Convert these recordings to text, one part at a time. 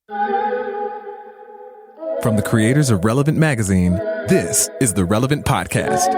From the creators of Relevant Magazine, this is the Relevant Podcast.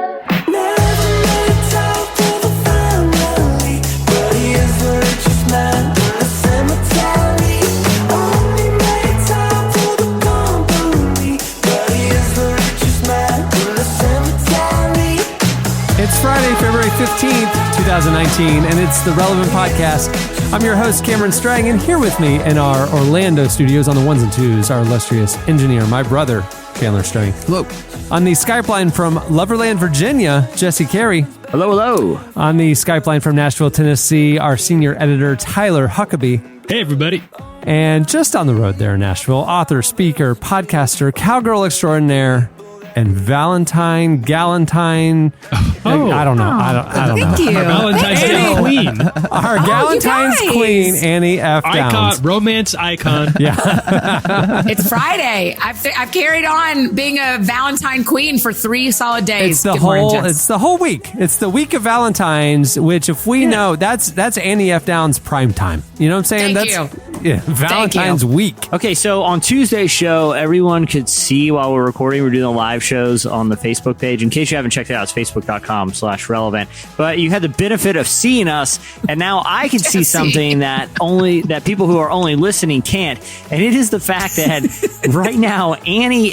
It's Friday, February 15th, 2019, and it's the Relevant Podcast. I'm your host, Cameron Strang, and here with me in our Orlando studios on the ones and twos, our illustrious engineer, my brother, Chandler Strang. Hello. On the Skype line from Loverland, Virginia, Jesse Carey. Hello, hello. On the Skype line from Nashville, Tennessee, our senior editor, Tyler Huckabee. Hey, everybody. And just on the road there in Nashville, author, speaker, podcaster, cowgirl extraordinaire, and Valentine, Galentine. Oh. I don't know. I don't Thank know. you. Our Valentine's Day queen. Our Galentine's you guys. queen, Annie F. Downs. Icon, romance icon. Yeah. It's Friday. I've carried on being a Valentine queen for 3 solid days. It's the Good morning, gents. It's the whole week. It's the week of Valentine's, which if we know, that's Annie F. Downs prime time. You know what I'm saying? Thank that's you. Yeah, Valentine's week. Okay, so on Tuesday's show, everyone could see while we're recording, we're doing the live shows on the Facebook page. In case you haven't checked it out, it's facebook.com/relevant. But you had the benefit of seeing us, and now I can see something that people who are only listening can't. And it is the fact that right now Annie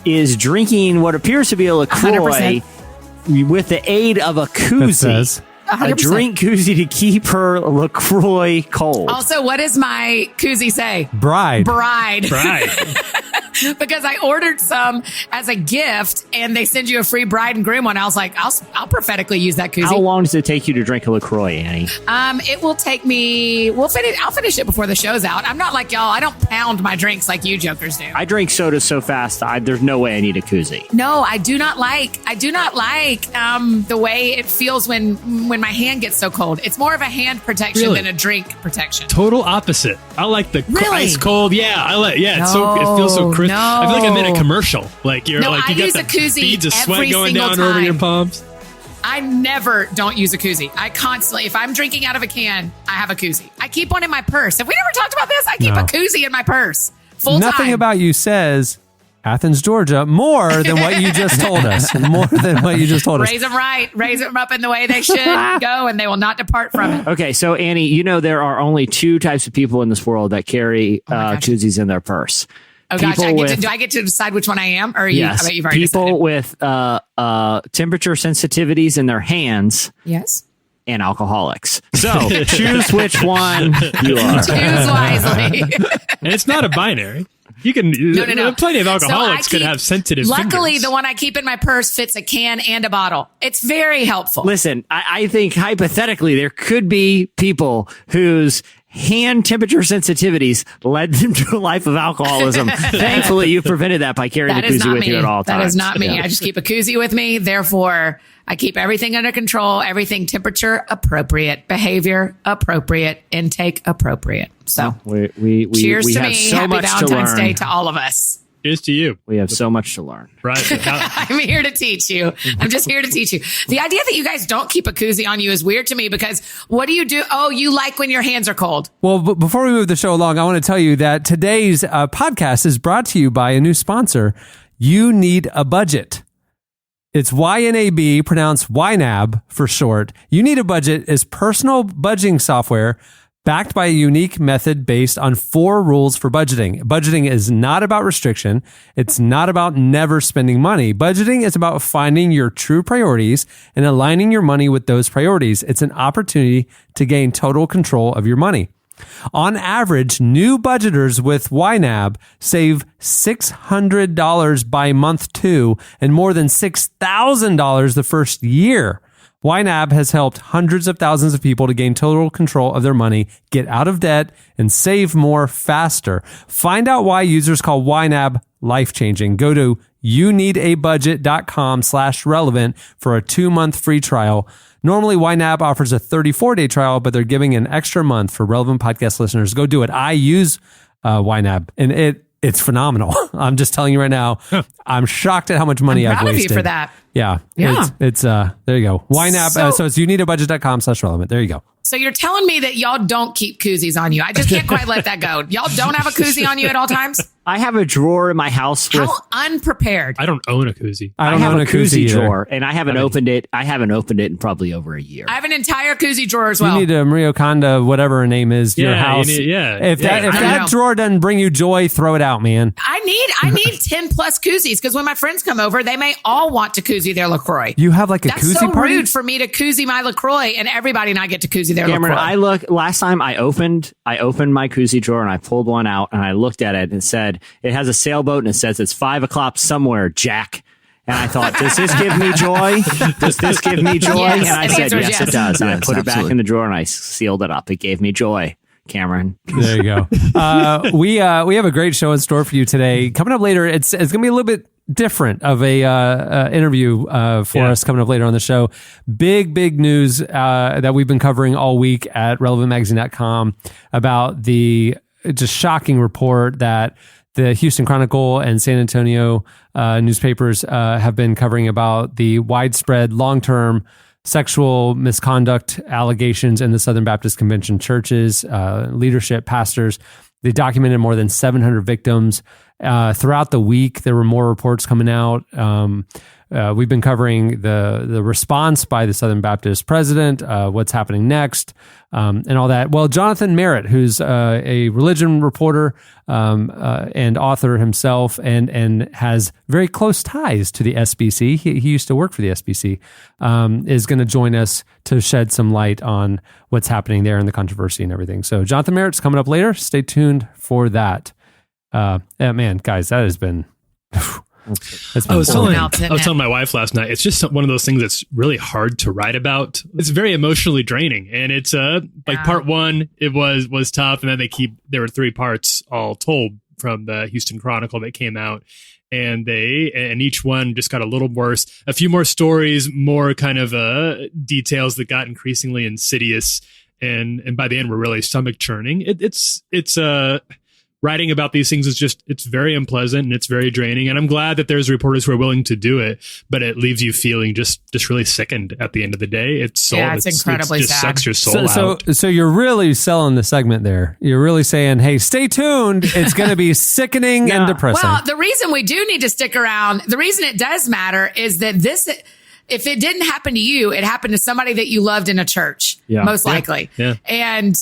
is drinking what appears to be a LaCroix 100%. with the aid of a koozie. A 100%. drink koozie to keep her LaCroix cold. Also, what does my koozie say? Bride. Right. Because I ordered some as a gift, and they send you a free bride and groom one. I was like, I'll prophetically use that koozie. How long does it take you to drink a LaCroix, Annie? It will take me. I'll finish it before the show's out. I'm not like y'all. I don't pound my drinks like you jokers do. I drink soda so fast, there's no way I need a koozie. No, I do not like the way it feels when my hand gets so cold. It's more of a hand protection Really? than a drink protection. Total opposite. I like the Really? ice cold. Yeah, it feels so crisp. No. I feel like I'm in a commercial. Like you're No, like I you use got a the koozie beads of sweat every going single down over your time. palms. I never don't use a koozie. I constantly, if I'm drinking out of a can, I have a koozie. I keep one in my purse. Have we never talked about this? I keep No. a koozie in my purse. Full Nothing time. about you says Athens, Georgia, more than what you just told us. More than what you just told us. Raise them right. Raise them up in the way they should go, and they will not depart from it. Okay, so Annie, there are only 2 types of people in this world that carry gosh. koozies in their purse. Oh gosh, People do I get to decide which one I am, or you? Yes, I bet you've already people decided. with temperature sensitivities in their hands Yes. and alcoholics. So choose which one you are. Choose wisely. And it's not a binary. You can. No. Plenty of So alcoholics I could keep- have sensitive Luckily, fingers. the one I keep in my purse fits a can and a bottle. It's very helpful. Listen, I think hypothetically there could be people whose hand temperature sensitivities led them to a life of alcoholism. Thankfully, you prevented that by carrying That the is koozie not with me. you at all That times. is not me. Yeah. I just keep a koozie with me. Therefore, I keep everything under control, everything temperature appropriate, behavior appropriate, intake appropriate. So, We cheers we to have me. so Happy much to Valentine's learn. Day to all of us. Here's to you. We have so much to learn. Right. I'm here to teach you. I'm just here to teach you. The idea that you guys don't keep a koozie on you is weird to me because what do you do? Oh, you like when your hands are cold. Well, before we move the show along, I want to tell you that today's podcast is brought to you by a new sponsor. You Need a Budget. It's YNAB, pronounced YNAB for short. You Need a Budget is personal budgeting software backed by a unique method based on 4 rules for budgeting. Budgeting is not about restriction. It's not about never spending money. Budgeting is about finding your true priorities and aligning your money with those priorities. It's an opportunity to gain total control of your money. On average, new budgeters with YNAB save $600 by month 2 and more than $6,000 the first year. YNAB has helped hundreds of thousands of people to gain total control of their money, get out of debt, and save more faster. Find out why users call YNAB life-changing. Go to younedabudget.com/relevant for a 2-month free trial. Normally, YNAB offers a 34-day trial, but they're giving an extra month for Relevant Podcast listeners. Go do it. I use YNAB, and it's phenomenal. I'm just telling you right now. I'm shocked at how much money I'm I've proud of wasted. you for that. Yeah. Yeah. It's there you go. YNAB. So- So it's youniedabudget.com/relevant. There you go. So you're telling me that y'all don't keep koozies on you. I just can't quite let that go. Y'all don't have a koozie on you at all times? I have a drawer in my house with. How unprepared. I don't own a koozie. I don't have own a koozie either. drawer, and I haven't opened it. I haven't opened it in probably over a year. I have an entire koozie drawer as You well. need a Maria Kondo, whatever her name is, your Yeah, you house. need- yeah. If Yeah. that if I that know. drawer doesn't bring you joy, throw it out, man. I need 10 plus koozies because when my friends come over, they may all want to koozie their LaCroix. You have like a That's koozie so party? rude for me to koozie my LaCroix and everybody not get to koozie their Cameron, LaCroix. last time I opened my koozie drawer and I pulled one out and I looked at it and it said, it has a sailboat and it says it's 5 o'clock somewhere, Jack. And I thought, does this give me joy? Does this give me joy? Yes, and I and the said, answer is yes, yes. it does. And I Yes, put it back absolutely. in the drawer and I sealed it up. It gave me joy, Cameron. There you go. We have a great show in store for you today. Coming up later, it's going to be a little bit different of a interview for us coming up later on the show. Big news that we've been covering all week at relevantmagazine.com about the just shocking report that the Houston Chronicle and San Antonio newspapers have been covering about the widespread long-term sexual misconduct allegations in the Southern Baptist Convention churches, leadership, pastors. They documented more than 700 victims. Throughout the week, there were more reports coming out. We've been covering the response by the Southern Baptist president, what's happening next, and all that. Well, Jonathan Merritt, who's a religion reporter and author himself, and has very close ties to the SBC. He used to work for the SBC. Is going to join us to shed some light on what's happening there and the controversy and everything. So Jonathan Merritt's coming up later. Stay tuned for that. Man, guys, that has been. That's been I was telling Melting it. my wife last night. It's just one of those things that's really hard to write about. It's very emotionally draining, and it's like part one, it was tough, and then there were 3 parts all told from the Houston Chronicle that came out, and each one just got a little worse. A few more stories, more kind of details that got increasingly insidious, and by the end were really stomach churning. It's writing about these things it's very unpleasant and it's very draining. And I'm glad that there's reporters who are willing to do it, but it leaves you feeling just really sickened at the end of the day. It's incredibly just sad. sucks your soul out. So you're really selling the segment there. You're really saying, hey, stay tuned. It's going to be sickening and depressing. Well, the reason we do need to stick around, the reason it does matter is that if it didn't happen to you, it happened to somebody that you loved in a church, most likely. Yeah. And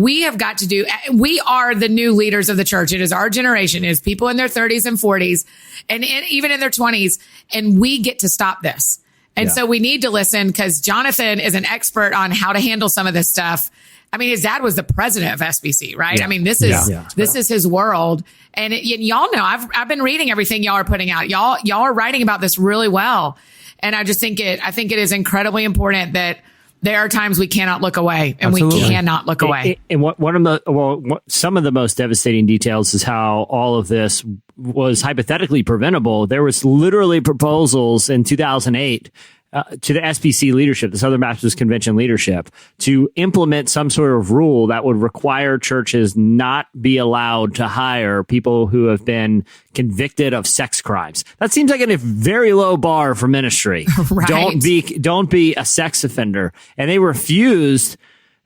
we have got to we are the new leaders of the church. It is our generation. It is people in their 30s and 40s and even in their 20s. And we get to stop this. And so we need to listen because Jonathan is an expert on how to handle some of this stuff. I mean, his dad was the president of SBC, right? I mean, this is his world. And y'all know, I've been reading everything y'all are putting out. Y'all are writing about this really well. And I just think it is incredibly important that there are times we cannot look away and Absolutely. we cannot look away. And some of the most devastating details is how all of this was hypothetically preventable. There was literally proposals in 2008 to the SBC leadership, the Southern Baptist Convention leadership, to implement some sort of rule that would require churches not be allowed to hire people who have been convicted of sex crimes. That seems like a very low bar for ministry. Right. Don't be a sex offender. And they refused.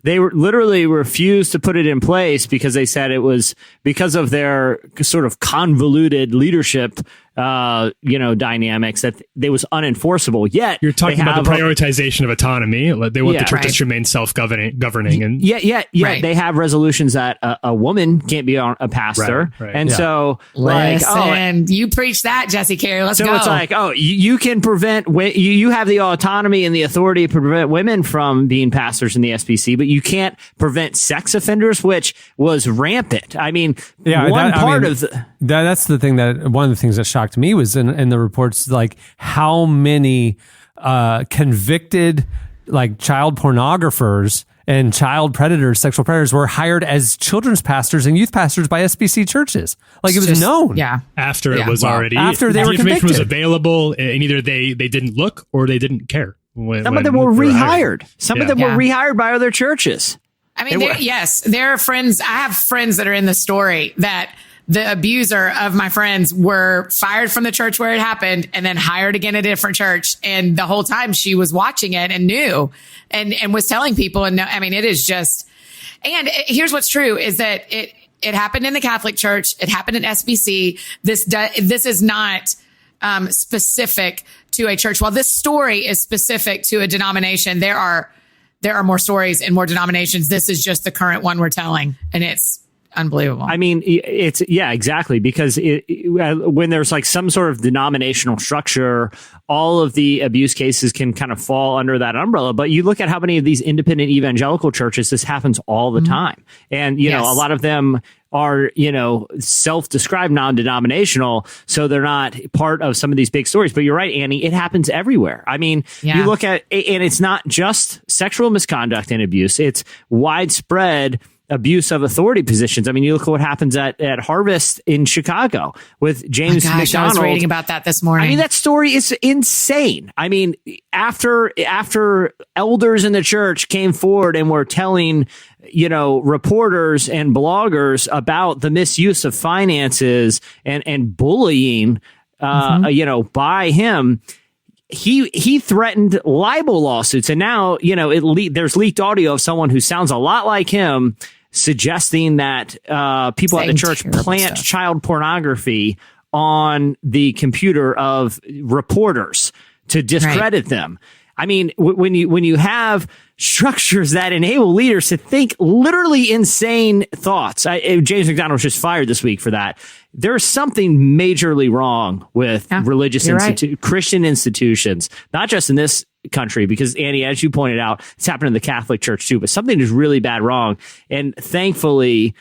They literally refused to put it in place because they said it was because of their sort of convoluted leadership, dynamics that it was unenforceable. Yet You're talking about the prioritization of autonomy. They want the churches to remain self-governing. And Right. They have resolutions that a woman can't be a pastor. Right. And so Listen, you preach that, Jesse Carey. Let's so go. it's like, you can prevent, you have the autonomy and the authority to prevent women from being pastors in the SBC, but you can't prevent sex offenders, which was rampant. I mean, that's the thing one of the things that shocked me was in the reports, like how many convicted like child pornographers and child predators, sexual predators were hired as children's pastors and youth pastors by SBC churches. Like it was known. Yeah. After it was already, after they the were information was convicted. available, and either they didn't look or they didn't care. Some of them were rehired. Some of them were Yeah. rehired by other churches. I mean, there are friends. I have friends that are in the story that the abuser of my friends were fired from the church where it happened and then hired again at a different church. And the whole time she was watching it and knew and was telling people. And I mean, it is just, and here's what's true is that it happened in the Catholic Church. It happened in SBC. This is not specific to a church. While this story is specific to a denomination, there are more stories in more denominations. This is just the current one we're telling, and it's unbelievable. I mean, it's exactly, because when there's like some sort of denominational structure, all of the abuse cases can kind of fall under that umbrella. But you look at how many of these independent evangelical churches, this happens all the time. And, Yes. a lot of them are, self-described non-denominational, so they're not part of some of these big stories. But you're right, Annie, it happens everywhere. I mean, you look at, and it's not just sexual misconduct and abuse, it's widespread abuse of authority positions. I mean, you look at what happens at Harvest in Chicago with James McDonald. I was reading about that this morning. I mean, that story is insane. I mean, after elders in the church came forward and were telling, reporters and bloggers about the misuse of finances and bullying, by him, he threatened libel lawsuits. And now, there's leaked audio of someone who sounds a lot like him suggesting that people at the church plant child pornography on the computer of reporters to discredit them. I mean, when you have structures that enable leaders to think literally insane thoughts. James McDonald was just fired this week for that. There's something majorly wrong with religious Christian institutions, not just in this country, because Annie, as you pointed out, it's happened in the Catholic Church too, but something is really bad wrong. And thankfully,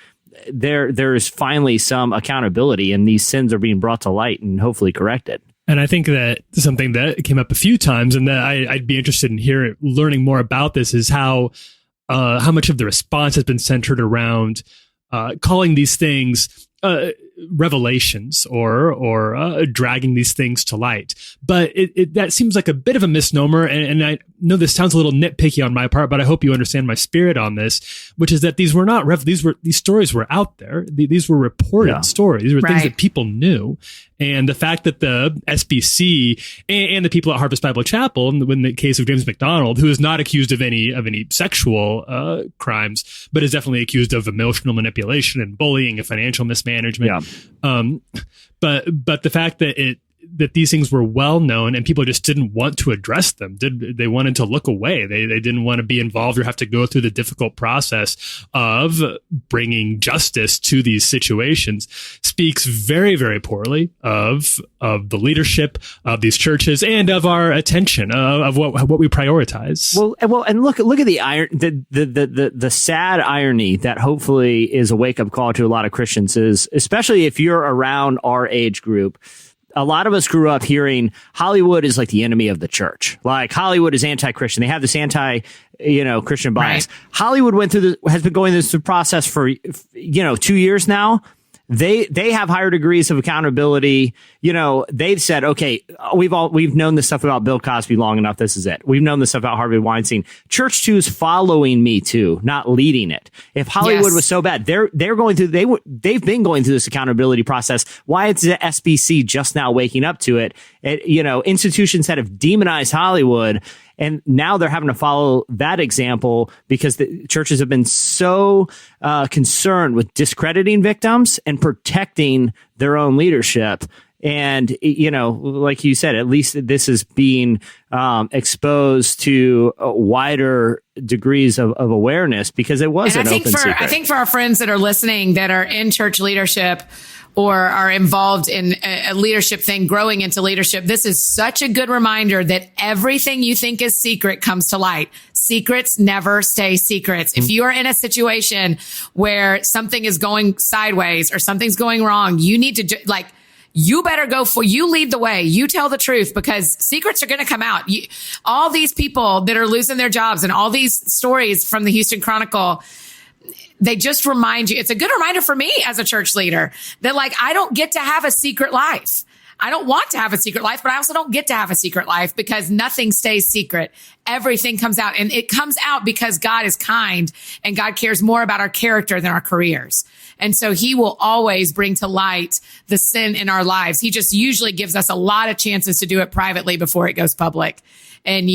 there's finally some accountability, and these sins are being brought to light and hopefully corrected. And I think that something that came up a few times, and that I'd be interested in learning more about this, is how much of the response has been centered around calling these things revelations or dragging these things to light. But that seems like a bit of a misnomer. And I know this sounds a little nitpicky on my part, but I hope you understand my spirit on this, which is that these were not these stories were out there. These were reported stories. These were things that people knew. And the fact that the SBC and the people at Harvest Bible Chapel, in the case of James McDonald, who is not accused of any sexual crimes, but is definitely accused of emotional manipulation and bullying and financial mismanagement. But the fact that these things were well known and people just didn't want to address them. They wanted to look away. They didn't want to be involved or have to go through the difficult process of bringing justice to these situations. Speaks very, very poorly of the leadership of these churches and of our attention of what we prioritize. Well, and look at the sad irony that hopefully is a wake up call to a lot of Christians, is especially if you're around our age group. A lot of us grew up hearing Hollywood is like the enemy of the church. Like Hollywood is anti-Christian. They have this Christian bias. Right. Hollywood has been going through this process for 2 years now. They have higher degrees of accountability. They've said, okay, we've known this stuff about Bill Cosby long enough. This is it. We've known this stuff about Harvey Weinstein. Church 2 is following Me Too, not leading it. If Hollywood was so bad, they've been going through this accountability process. Why is the SBC just now waking up to it? Institutions that have demonized Hollywood, and now they're having to follow that example because the churches have been so concerned with discrediting victims and protecting their own leadership. And, like you said, at least this is being exposed to wider degrees of awareness, because it was an open secret. I think for our friends that are listening that are in church leadership or are involved in a leadership thing, growing into leadership, this is such a good reminder that everything you think is secret comes to light. Secrets never stay secrets. If you are in a situation where something is going sideways or something's going wrong, you need to you better you lead the way. You tell the truth, because secrets are going to come out. All these people that are losing their jobs and all these stories from the Houston Chronicle, they just remind you. It's a good reminder for me as a church leader that I don't get to have a secret life. I don't want to have a secret life, but I also don't get to have a secret life because nothing stays secret. Everything comes out, and it comes out because God is kind and God cares more about our character than our careers. And so he will always bring to light the sin in our lives. He just usually gives us a lot of chances to do it privately before it goes public. And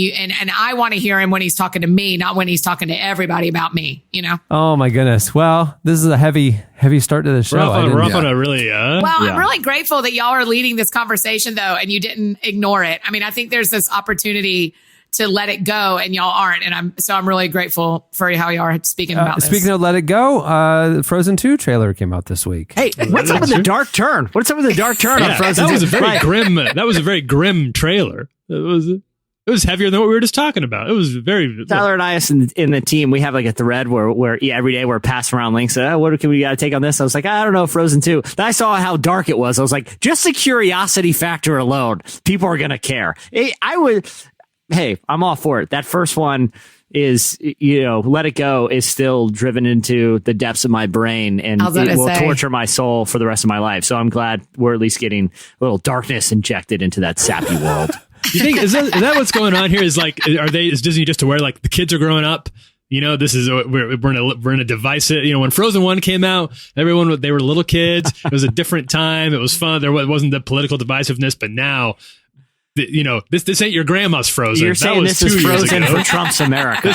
I want to hear him when he's talking to me, not when he's talking to everybody about me, you know? Oh my goodness. Well, this is a heavy start to the show. We're off on a really, I'm really grateful that y'all are leading this conversation though, and you didn't ignore it. I mean, I think there's this opportunity to let it go, and y'all aren't. And I'm really grateful for how y'all are speaking about this. Speaking of let it go, Frozen 2 trailer came out this week. Hey, what's up with the dark turn? What's up with the dark turn on Frozen 2? That was a very grim trailer. It was heavier than what we were just talking about. It was very... Tyler and I in the team, we have like a thread where every day we're passing around links. What can we got to take on this? I was like, I don't know, Frozen 2. Then I saw how dark it was. I was like, just the curiosity factor alone, people are going to care. I'm all for it. That first one is, Let It Go is still driven into the depths of my brain, and it will torture my soul for the rest of my life. So I'm glad we're at least getting a little darkness injected into that sappy world. You think is that what's going on here? Is Disney just aware like the kids are growing up? This is we're in a divisive. When Frozen 1 came out, they were little kids. It was a different time. It was fun. There wasn't the political divisiveness, but now. This ain't your grandma's Frozen. You're saying this is Frozen for Trump's America.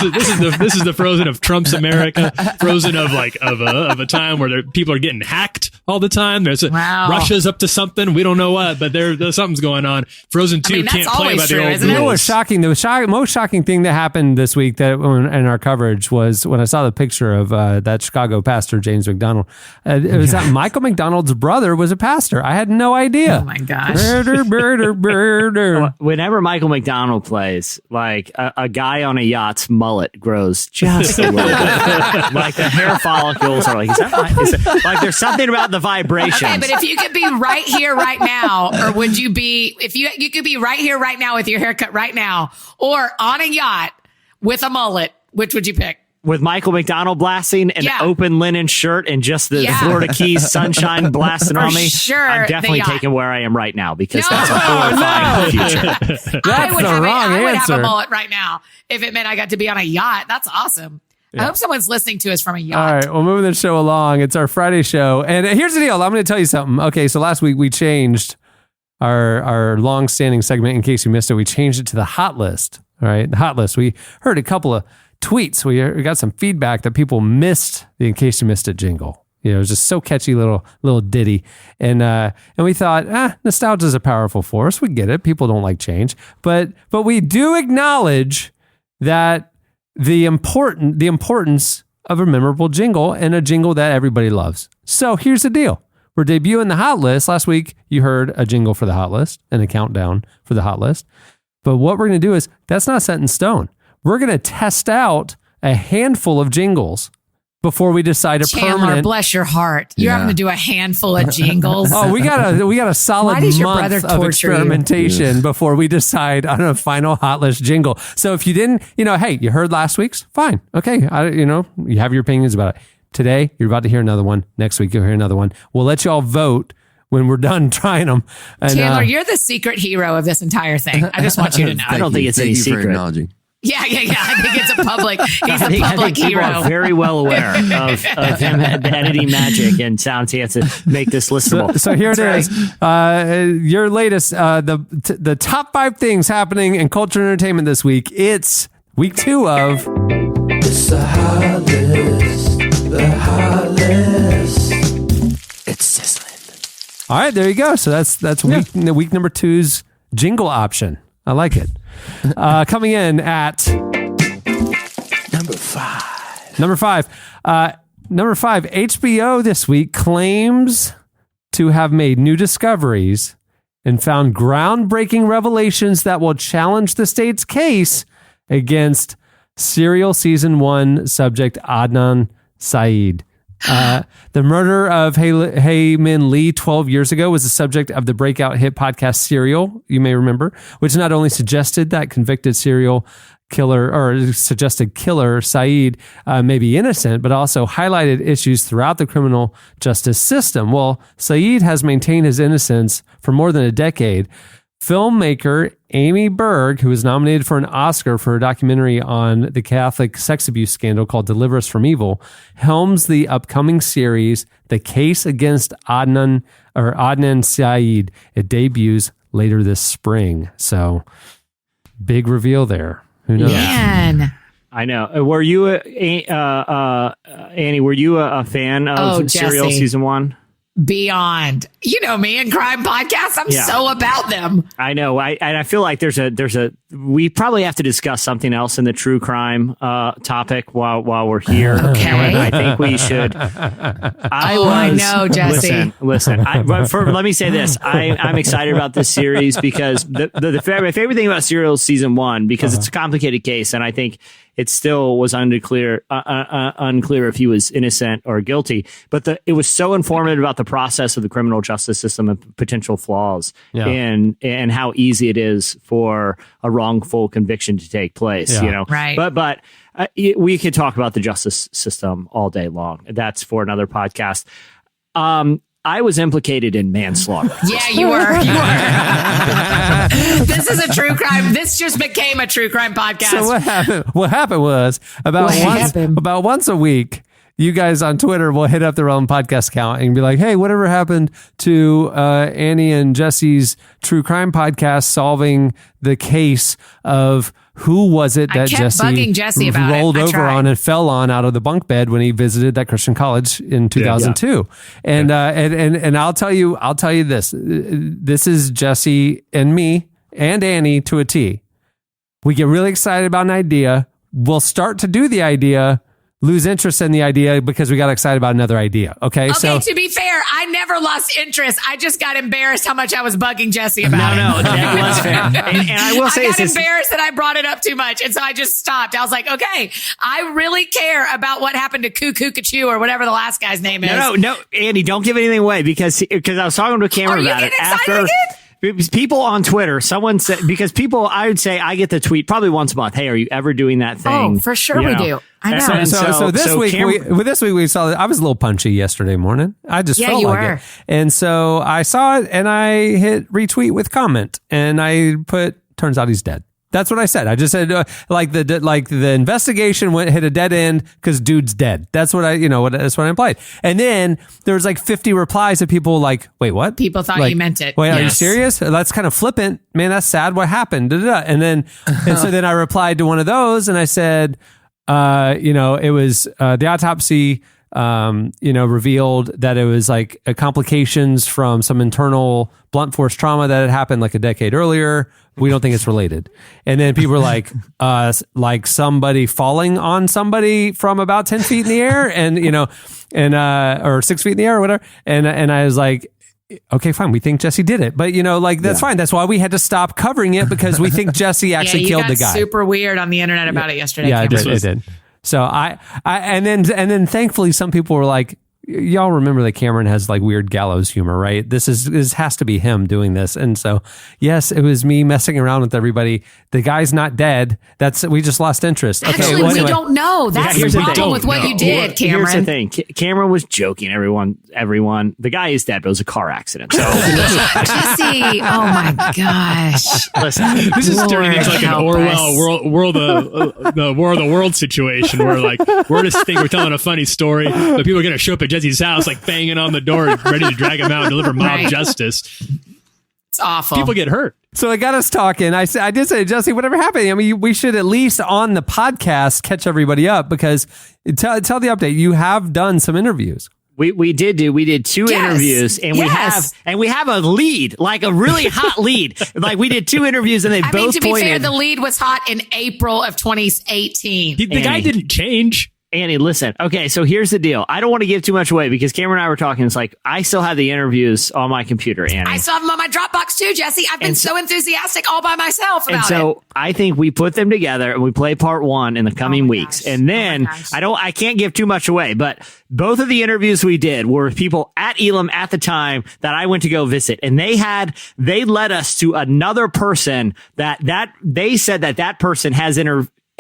This is the Frozen of Trump's America. Frozen of a time where people are getting hacked all the time. Russia's up to something. We don't know what, but there's something's going on. Frozen 2 can't play by the old rules. It was shocking. The most shocking thing that happened this week in our coverage was when I saw the picture of that Chicago pastor, James McDonald. It was that Michael McDonald's brother was a pastor. I had no idea. Oh my gosh. Murder. Whenever Michael McDonald plays, like a guy on a yacht's mullet grows just a little bit. Like the hair follicles are like, is that right? Like there's something about the vibrations. Okay, but if you could be right here, right now, or would you be, if you could be right here, right now with your haircut right now, or on a yacht with a mullet, which would you pick? With Michael McDonald blasting an open linen shirt and just the Florida Keys sunshine blasting on me, I'm definitely taking where I am right now because that's a horrifying future. That's the wrong answer. I would have a mullet right now if it meant I got to be on a yacht. That's awesome. Yeah. I hope someone's listening to us from a yacht. All right, well, moving the show along. It's our Friday show. And here's the deal. I'm going to tell you something. Okay, so last week we changed our long-standing segment. In case you missed it, we changed it to the hot list. All right, the hot list. We heard a couple of tweets. We got some feedback that people missed the In Case You Missed It jingle. It was just so catchy little ditty. And we thought, nostalgia is a powerful force. We get it. People don't like change. But we do acknowledge that the importance of a memorable jingle and a jingle that everybody loves. So here's the deal. We're debuting the hot list. Last week, you heard a jingle for the hot list and a countdown for the hot list. But what we're going to do is, that's not set in stone. We're going to test out a handful of jingles before we decide Chandler, bless your heart. You're having to do a handful of jingles. We got a solid month of experimentation before we decide on a final hot list jingle. So if you didn't, hey, you heard last week's, fine. Okay. You have your opinions about it. Today, you're about to hear another one. Next week, you'll hear another one. We'll let you all vote when we're done trying them. And, Chandler, you're the secret hero of this entire thing. I just want you to know. I don't think it's any secret. For acknowledging. Yeah. I think it's a public. He's a public hero. People are very well aware of him editing magic and sounds. He has to make this listenable. So here it is. Your latest, the top 5 things happening in culture and entertainment this week. It's week 2 of. It's the hot list. The hot list. It's sizzling. All right, there you go. So that's week number 2's jingle option. I like it. Coming in at number 5. Number 5, HBO this week claims to have made new discoveries and found groundbreaking revelations that will challenge the state's case against Serial Season 1 subject Adnan Syed. The murder of Hae Min Lee 12 years ago was the subject of the breakout hit podcast Serial, you may remember, which not only suggested that convicted serial killer or suggested killer Saeed may be innocent, but also highlighted issues throughout the criminal justice system. Well, Saeed has maintained his innocence for more than a decade. Filmmaker Amy Berg, who was nominated for an Oscar for a documentary on the Catholic sex abuse scandal called Deliver Us from Evil, helms the upcoming series, The Case Against Adnan Saeed. It debuts later this spring. So, big reveal there. Who knows? Man. I know. Were you, Annie, were you a fan of Serial Jesse. season 1? Beyond. You know me and crime podcasts. I'm so about them. I know. I feel like we probably have to discuss something else in the true crime topic while we're here. Okay. I think we should. I know, Jesse. Listen. Let me say this. I'm excited about this series because my favorite thing about Serial season 1, because it's a complicated case, and I think it still was unclear if he was innocent or guilty. But it was so informative about the process of the criminal justice system and potential flaws and how easy it is for a wrongful conviction to take place. Yeah. You know, right? But we could talk about the justice system all day long. That's for another podcast. I was implicated in manslaughter. Yeah, you were. This is a true crime. This just became a true crime podcast. So what happened was about once a week, you guys on Twitter will hit up the Relevant Podcast account and be like, hey, whatever happened to Annie and Jesse's true crime podcast solving the case of who was it that Jesse about rolled it. over on and fell on out of the bunk bed when he visited that Christian college in 2002. And I'll tell you this. This is Jesse and me and Annie to a T. We get really excited about an idea. We'll start to do the idea, lose interest in the idea because we got excited about another idea. Okay. So to be fair, I never lost interest. I just got embarrassed how much I was bugging Jesse about it. No, that was fair. And I will say I got embarrassed that I brought it up too much. And so I just stopped. I was like, okay, I really care about what happened to Cuckoo Kachu or whatever the last guy's name is. No, Andy, don't give anything away because I was talking to Cameron about it after. People on Twitter, someone said, because people, I would say I get the tweet probably once a month. Hey, are you ever doing that thing? Oh, for sure we do. I know. So this week we saw that I was a little punchy yesterday morning. I just felt like it. And so I saw it and I hit retweet with comment and I put, turns out he's dead. That's what I said. I just said the investigation hit a dead end because dude's dead. That's what that's what I implied. And then there was like 50 replies of people like, wait, what? People thought you meant it. Wait, are you serious? That's kind of flippant, man. That's sad. What happened? And so then I replied to one of those and I said, it was the autopsy. Revealed that it was like complications from some internal blunt force trauma that had happened like a decade earlier. We don't think it's related. And then people were like somebody falling on somebody from about 10 feet in the air or 6 feet in the air or whatever. And I was like, okay, fine. We think Jesse did it, but that's fine. That's why we had to stop covering it because we think Jesse actually killed the guy. Super weird on the internet about it yesterday. Yeah, it did. So and then thankfully some people were like, y'all remember that Cameron has like weird gallows humor, right? This has to be him doing this. And so, yes, it was me messing around with everybody. The guy's not dead. We just lost interest. Okay, actually, we don't know. That's the problem with what you did, Cameron. Here's the thing. Cameron was joking. Everyone, the guy is dead, but it was a car accident. So Jesse, oh my gosh. Listen, this is turning into like an Orwell world of the world situation where like we're just think we're telling a funny story, but people are going to show up at Jesse's house, like banging on the door, ready to drag him out and deliver mob justice. It's awful. People get hurt. So it got us talking. I did say, Jesse, whatever happened? I mean, we should at least on the podcast catch everybody up because tell the update. You have done some interviews. We did 2 interviews and we have a lead, like a really hot lead. Like we did 2 interviews and they both pointed. To be fair, the lead was hot in April of 2018. The guy didn't change. Annie, listen. Okay, so here's the deal. I don't want to give too much away because Cameron and I were talking. It's like, I still have the interviews on my computer, Annie. I still have them on my Dropbox too, Jesse. I've been so enthusiastic all by myself about it. And so I think we put them together and we play part 1 in the coming weeks. And then I can't give too much away, but both of the interviews we did were with people at Elam at the time that I went to go visit. And they led us to another person that they said that person has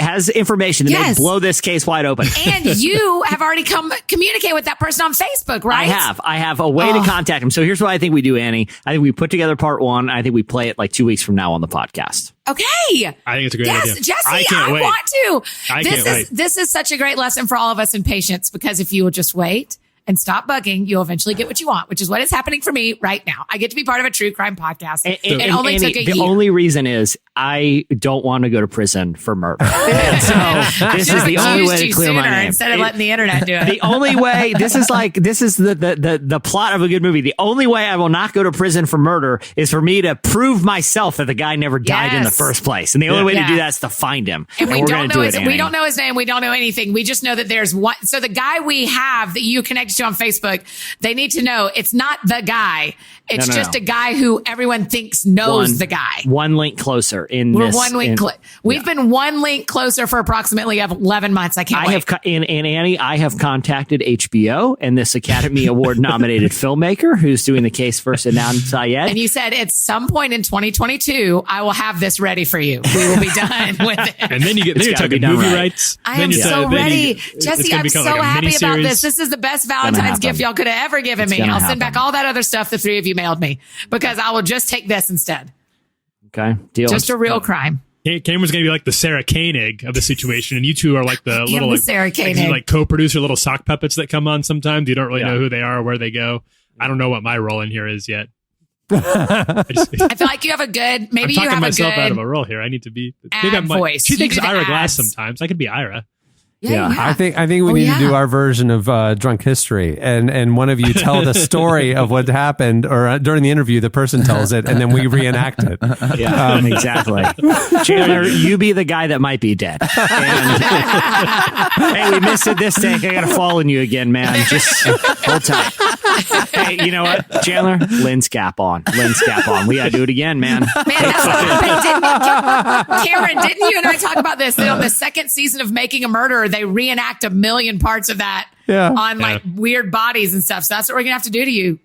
has information that may blow this case wide open. And you have already communicate with that person on Facebook, right? I have a way to contact him. So here's what I think we do, Annie. I think we put together part 1. I think we play it like 2 weeks from now on the podcast. Okay. I think it's a great idea. Jesse, I can't wait. Want to. I can't wait. This is such a great lesson for all of us in patience, because if you will just wait and stop bugging, you'll eventually get what you want, which is what is happening for me right now. I get to be part of a true crime podcast. It only took a year. The only reason is I don't want to go to prison for murder. And so this is the only way to clear my name. Instead of letting the internet do it. The only way, this is the plot of a good movie. The only way I will not go to prison for murder is for me to prove myself that the guy never died in the first place. And the only way to do that is to find him. And we don't know we don't know his name. We don't know anything. We just know that there's one. So the guy we have that you connected to on Facebook, they need to know it's not the guy. It's just a guy who everyone thinks knows the guy. One link closer in We're this. One link We've been one link closer for approximately 11 months. I can't wait. And Annie, I have contacted HBO and this Academy Award nominated filmmaker who's doing the case for Adnan Syed. And you said at some point in 202022, I will have this ready for you. We will be done with it. And then you're talking movie rights. I am so ready. Jesse, I'm so happy about this. This is the best Valentine's gift y'all could have ever given me. I'll send back all that other stuff the 3 of you mailed me, because I will just take this instead. Okay, deal. Just a real crime. Cameron's going to be like the Sarah Koenig of the situation, and you two are like the little Sarah Koenig. like co-producer little sock puppets that come on sometimes. You don't really know who they are or where they go. I don't know what my role in here is yet. I feel like you have a good. Maybe I'm you have talking myself a good out of a role here. I need to be. Maybe I'm voice. She thinks You do the Ira Glass ads. sometimes. I could be Ira. Yeah. I think we need to do our version of Drunk History, and one of you tell the story of what happened, or during the interview, the person tells it, and then we reenact it. Yeah, exactly. Chandler, you be the guy that might be dead. And, hey, we missed it this take. I got to fall on you again, man. Just hold tight. Hey, you know what, Chandler? Lens cap on. We got to do it again, man. Man, that's what happened. Cameron, didn't you and I talk about this? That on the second season of Making a Murderer, they reenact 1 million parts of that on like weird bodies and stuff. So that's what we're going to have to do to you,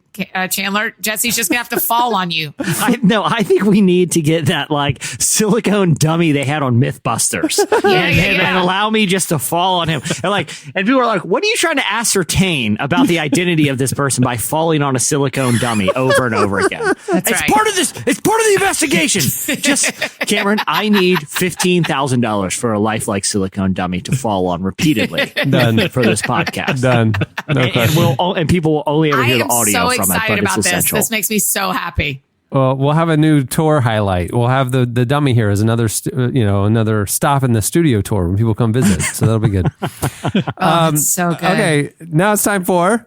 Chandler. Jesse's just going to have to fall on you. I think we need to get that like silicone dummy they had on Mythbusters and allow me just to fall on him. And people are like, what are you trying to ascertain about the identity of this person by falling on a silicone dummy over and over again? It's part of this. It's part of the investigation. Just Cameron, I need $15,000 for a lifelike silicone dummy to fall on repeatedly. Done. For this podcast. Done. No question. And people will only ever hear the audio from it, but excited about it's this. essential. This makes me so happy. Well, we'll have a new tour highlight. We'll have the dummy here as another another stop in the studio tour when people come visit. So that'll be good. It's so good. Okay, now it's time for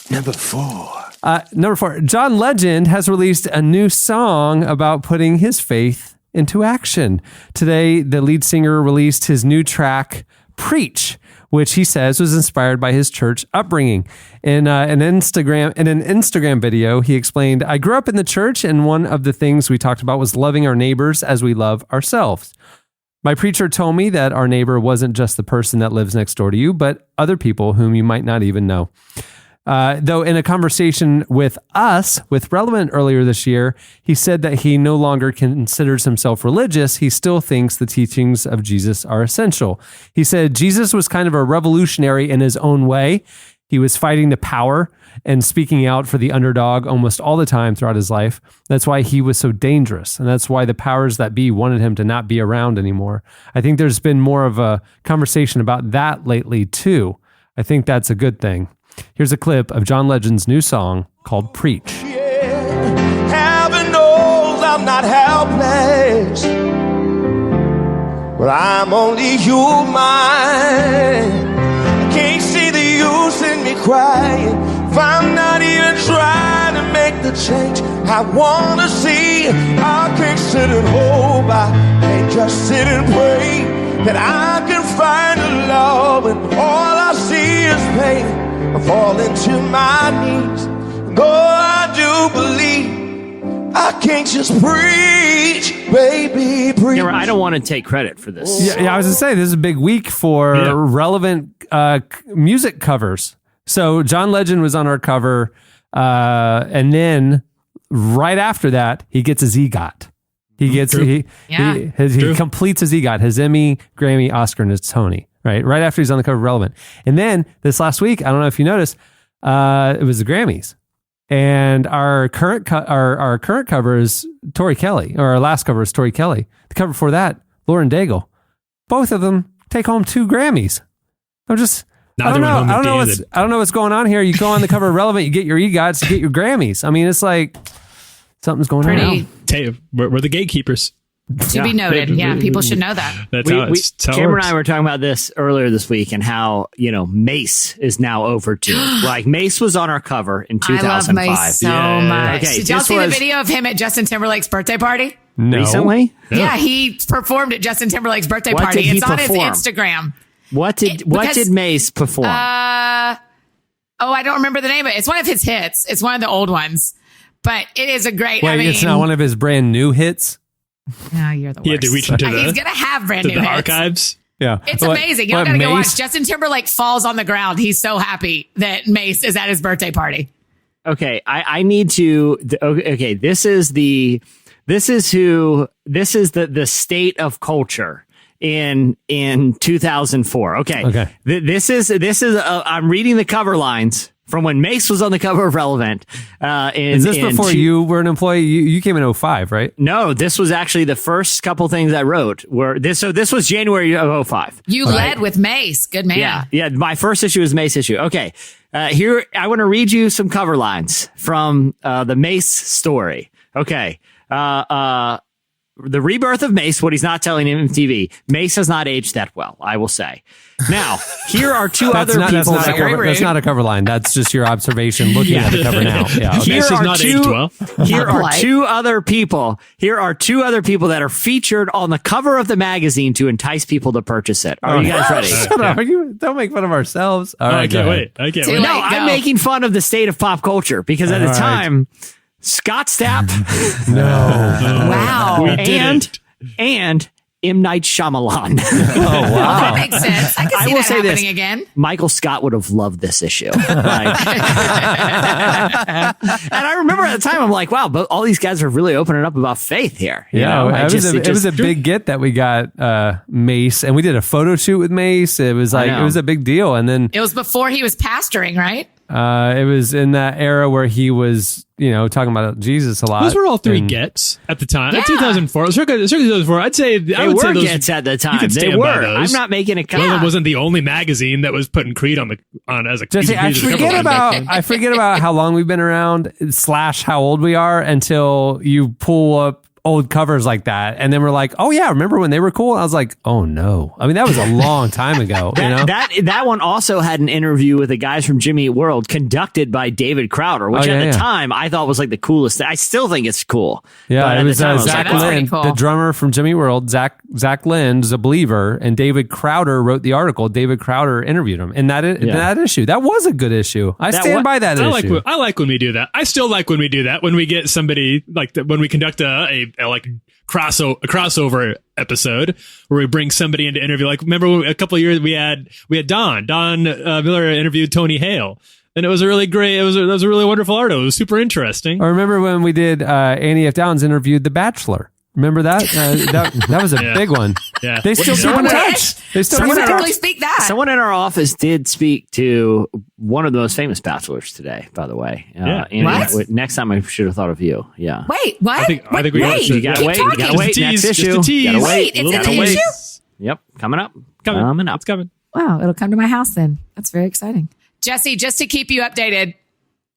Number 4. Number 4. John Legend has released a new song about putting his faith into action. Today, the lead singer released his new track, Preach, which he says was inspired by his church upbringing. In an Instagram video, he explained, I grew up in the church, and one of the things we talked about was loving our neighbors as we love ourselves. My preacher told me that our neighbor wasn't just the person that lives next door to you, but other people whom you might not even know. Though in a conversation with us, with Relevant earlier this year, he said that he no longer considers himself religious. He still thinks the teachings of Jesus are essential. He said Jesus was kind of a revolutionary in his own way. He was fighting the power and speaking out for the underdog almost all the time throughout his life. That's why he was so dangerous. And that's why the powers that be wanted him to not be around anymore. I think there's been more of a conversation about that lately too. I think that's a good thing. Here's a clip of John Legend's new song called Preach. Yeah, heaven knows I'm not helpless, but I'm only human. I can't see the use in me crying if I'm not even trying to make the change I want to see. I can't sit and hope, I can't just sit and pray that I can find a love when all I see is pain. I fall into my knees, and I do believe I can't just preach, baby, preach. Yeah, I don't want to take credit for this. Yeah, I was going to say, this is a big week for relevant music covers. So John Legend was on our cover, and then right after that, he gets his EGOT. He gets he completes his EGOT, his Emmy, Grammy, Oscar, and his Tony. Right after he's on the cover of Relevant. And then this last week, I don't know if you noticed, it was the Grammys, and our current cover is Tori Kelly, or our last cover is Tori Kelly. The cover before that, Lauren Daigle. Both of them take home 2 Grammys. I don't know what's going on here. You go on the cover of Relevant, you get your EGOTs, you get your Grammys. I mean, it's like something's going on. We're the gatekeepers. To be noted. Yeah, people should know that. Cameron and I were talking about this earlier this week, and how, Mace is now overdue. Like, Mace was on our cover in 2005. I love Mace so much. Okay, did y'all see the video of him at Justin Timberlake's birthday party? No. Recently? Yeah, he performed at Justin Timberlake's birthday party. It's on his Instagram. What did Mace perform? I don't remember the name of it. It's one of his hits. It's one of the old ones. But it is a great... it's not one of his brand new hits? No, you're the worst. He had to reach into he's going to have brand new hits. archives. Yeah. It's amazing. Y'all got to go watch. Justin Timberlake falls on the ground. He's so happy that Mace is at his birthday party. Okay, I need to... Okay, this is the state of culture in 2004. Okay. This is I'm reading the cover lines from when Mace was on the cover of Relevant. Is this before you were an employee? You came in 2005, right? No, this was actually the first couple things I wrote. So this was January of 2005. You led with Mace. Good man. Yeah. My first issue was Mace issue. Okay. Here, I want to read you some cover lines from the Mace story. Okay. The rebirth of Mace, what he's not telling MTV. Mace has not aged that well, I will say. Now, here are two other people. That's not a cover line. That's just your observation looking at the cover now. Yeah, okay. Here are two other people that are featured on the cover of the magazine to entice people to purchase it. Are you guys ready? Shut up. Don't make fun of ourselves. All right, I can't wait. No, I'm making fun of the state of pop culture because at the time... Scott Stapp. No. Wow. And M. Night Shyamalan. Oh, wow. That makes sense. I can see that happening again. Michael Scott would have loved this issue. And I remember at the time, I'm like, wow, but all these guys are really opening up about faith here. It was a big get that we got Mace, and we did a photo shoot with Mace. It was it was a big deal. And then it was before he was pastoring, right? It was in that era where he was, talking about Jesus a lot. Those were all 3 gets at the time. Yeah. 2004. It was circa 2004. I would say those gets at the time. They were. I'm not making a comment. Relevant wasn't the only magazine that was putting Creed on as a. Jesse, I forget about how long we've been around / how old we are until you pull up old covers like that, and then we're like, oh yeah, remember when they were cool? I was like, oh no. I mean, that was a long time ago. That one also had an interview with the guys from Jimmy Eat World conducted by David Crowder, which at the time I thought was like the coolest thing. I still think it's cool. Yeah, but it was Zach Lind, cool. the drummer from Jimmy Eat World. Zach Lind is a believer, and David Crowder wrote the article. David Crowder interviewed him in that issue. That was a good issue. I stand by that issue. I like when we do that. I still like when we do that. When we get somebody when we conduct a crossover episode where we bring somebody into interview. Like, remember a couple of years we had Don Miller interviewed Tony Hale, and it was a really great. It was a really wonderful article. It was super interesting. I remember when we did Annie F. Downs interviewed The Bachelor. Remember that? That was a big one. Yeah. They still keep in touch. They still typically speak that. Someone in our office did speak to one of the most famous bachelors today, by the way. What? Next time I should have thought of you. Yeah. Wait, what? I think we You gotta wait. You gotta wait. Next issue. Gotta wait. It's in the issue? Yep. Coming up. It's coming. Wow, it'll come to my house then. That's very exciting. Jesse, just to keep you updated,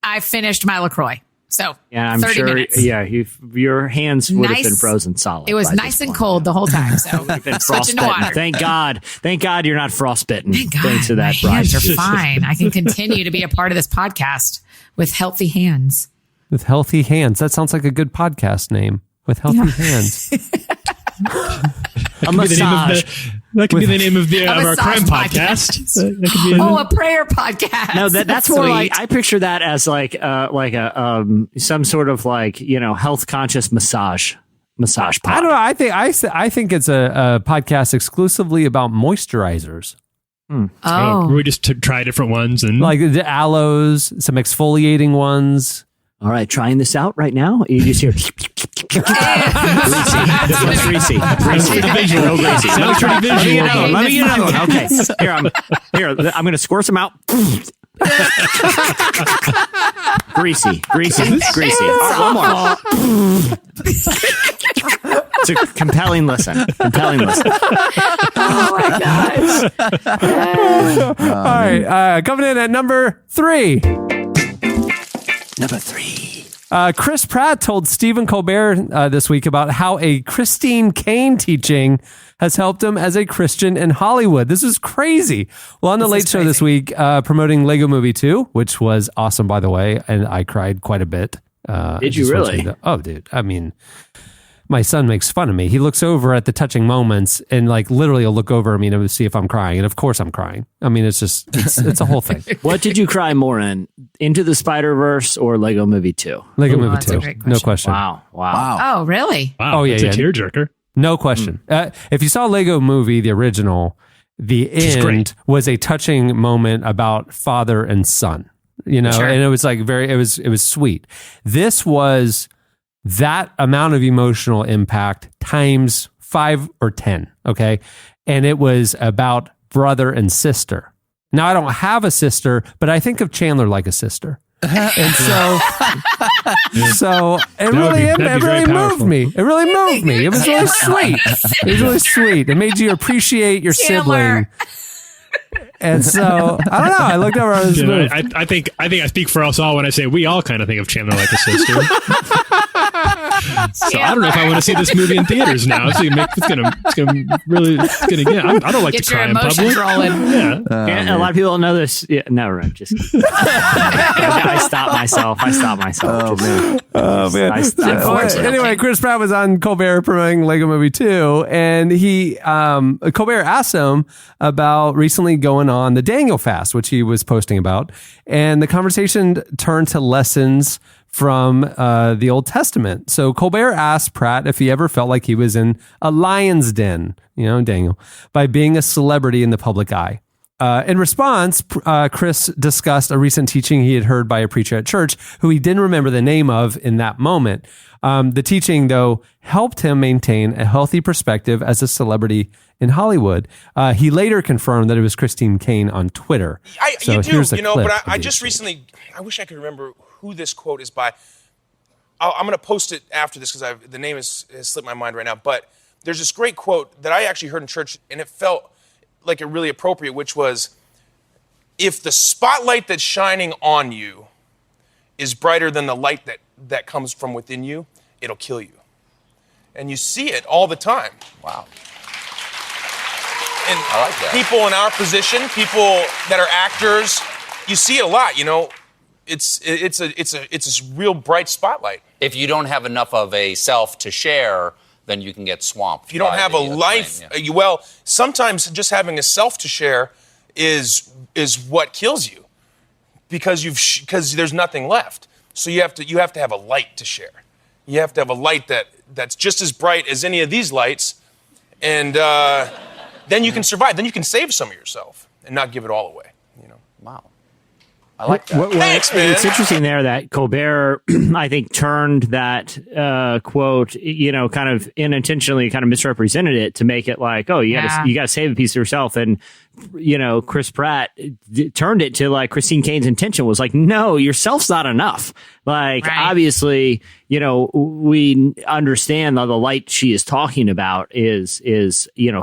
I finished my LaCroix. So, yeah, I'm 30 sure. minutes. Yeah, your hands would have been frozen solid. It was nice and cold the whole time. So, switching to water. Thank God you're not frostbitten. Thank God. Thanks to that. My hands are fine. I can continue to be a part of this podcast with healthy hands. With healthy hands. That sounds like a good podcast name. With healthy hands. A massage. That could be the name of our crime podcast. A prayer podcast. No, that's more like, I picture that as like some sort of health conscious massage pod. I don't know. I think it's a podcast exclusively about moisturizers. Oh, we just try different ones and like the aloes, some exfoliating ones. All right, trying this out right now. You just hear. Greasy. Visual. No greasy. Sounds pretty visual. Let me get another one. Okay. Here, I'm going to score some out. Greasy. All right, one more. It's a compelling listen. Oh my gosh. All right, coming in at number 3. Number 3. Chris Pratt told Stephen Colbert this week about how a Christine Caine teaching has helped him as a Christian in Hollywood. This is crazy. Well, on the Late Show this week, promoting Lego Movie 2, which was awesome, by the way, and I cried quite a bit. Did you really? Oh, dude. I mean, my son makes fun of me. He looks over at the touching moments and like literally will look over at me to see if I'm crying. And of course I'm crying. I mean, it's a whole thing. What did you cry more in? Into the Spider-Verse or Lego Movie 2? Lego Movie 2. No question. Wow. Oh, really? Wow. Oh, yeah. It's a tearjerker. No question. If you saw Lego Movie, the original, the end was a touching moment about father and son, you know, and it was like it was sweet. This was that amount of emotional impact times 5 or 10. Okay. And it was about brother and sister. Now I don't have a sister, but I think of Chandler like a sister. And so it really moved me. It really moved me. It was really sweet. It was really sweet. It made you appreciate your sibling. And so I don't know. I looked over on this movie. I think I speak for us all when I say we all kind of think of Chandler like a sister. So I don't know if I want to see this movie in theaters now. It's gonna get. I don't like Get to cry your in public. emotions rolling. A lot of people don't know this. Yeah, no, right. Just I stopped myself. Oh, man. Anyway, Chris Pratt was on Colbert promoting Lego Movie 2, and Colbert asked him about recently going on the Daniel fast, which he was posting about, and the conversation turned to lessons from the Old Testament. So Colbert asked Pratt if he ever felt like he was in a lion's den, Daniel, by being a celebrity in the public eye. In response, Chris discussed a recent teaching he had heard by a preacher at church who he didn't remember the name of in that moment. The teaching, though, helped him maintain a healthy perspective as a celebrity in Hollywood. He later confirmed that it was Christine Caine on Twitter. But I just recently, I wish I could remember who this quote is by. I'm going to post it after this because the name has slipped my mind right now. But there's this great quote that I actually heard in church, and it felt like it really appropriate, which was, if the spotlight that's shining on you is brighter than the light that comes from within you, it'll kill you. And you see it all the time. Wow. And I like that. people in our position, people that are actors, you see it a lot, It's a real bright spotlight. If you don't have enough of a self to share, then you can get swamped. If you don't have a life, sometimes just having a self to share is what kills you, because there's nothing left. So you have to have a light to share. You have to have a light that's just as bright as any of these lights, and then you can survive. Then you can save some of yourself and not give it all away. Wow. I like that. Thanks, man. It's interesting there that Colbert, I think, turned that quote, kind of unintentionally kind of misrepresented it to make it like, oh, you got to save a piece of yourself. And, Chris Pratt turned it to like Christine Caine's intention was like, no, yourself's not enough. Like, obviously, we understand that the light she is talking about is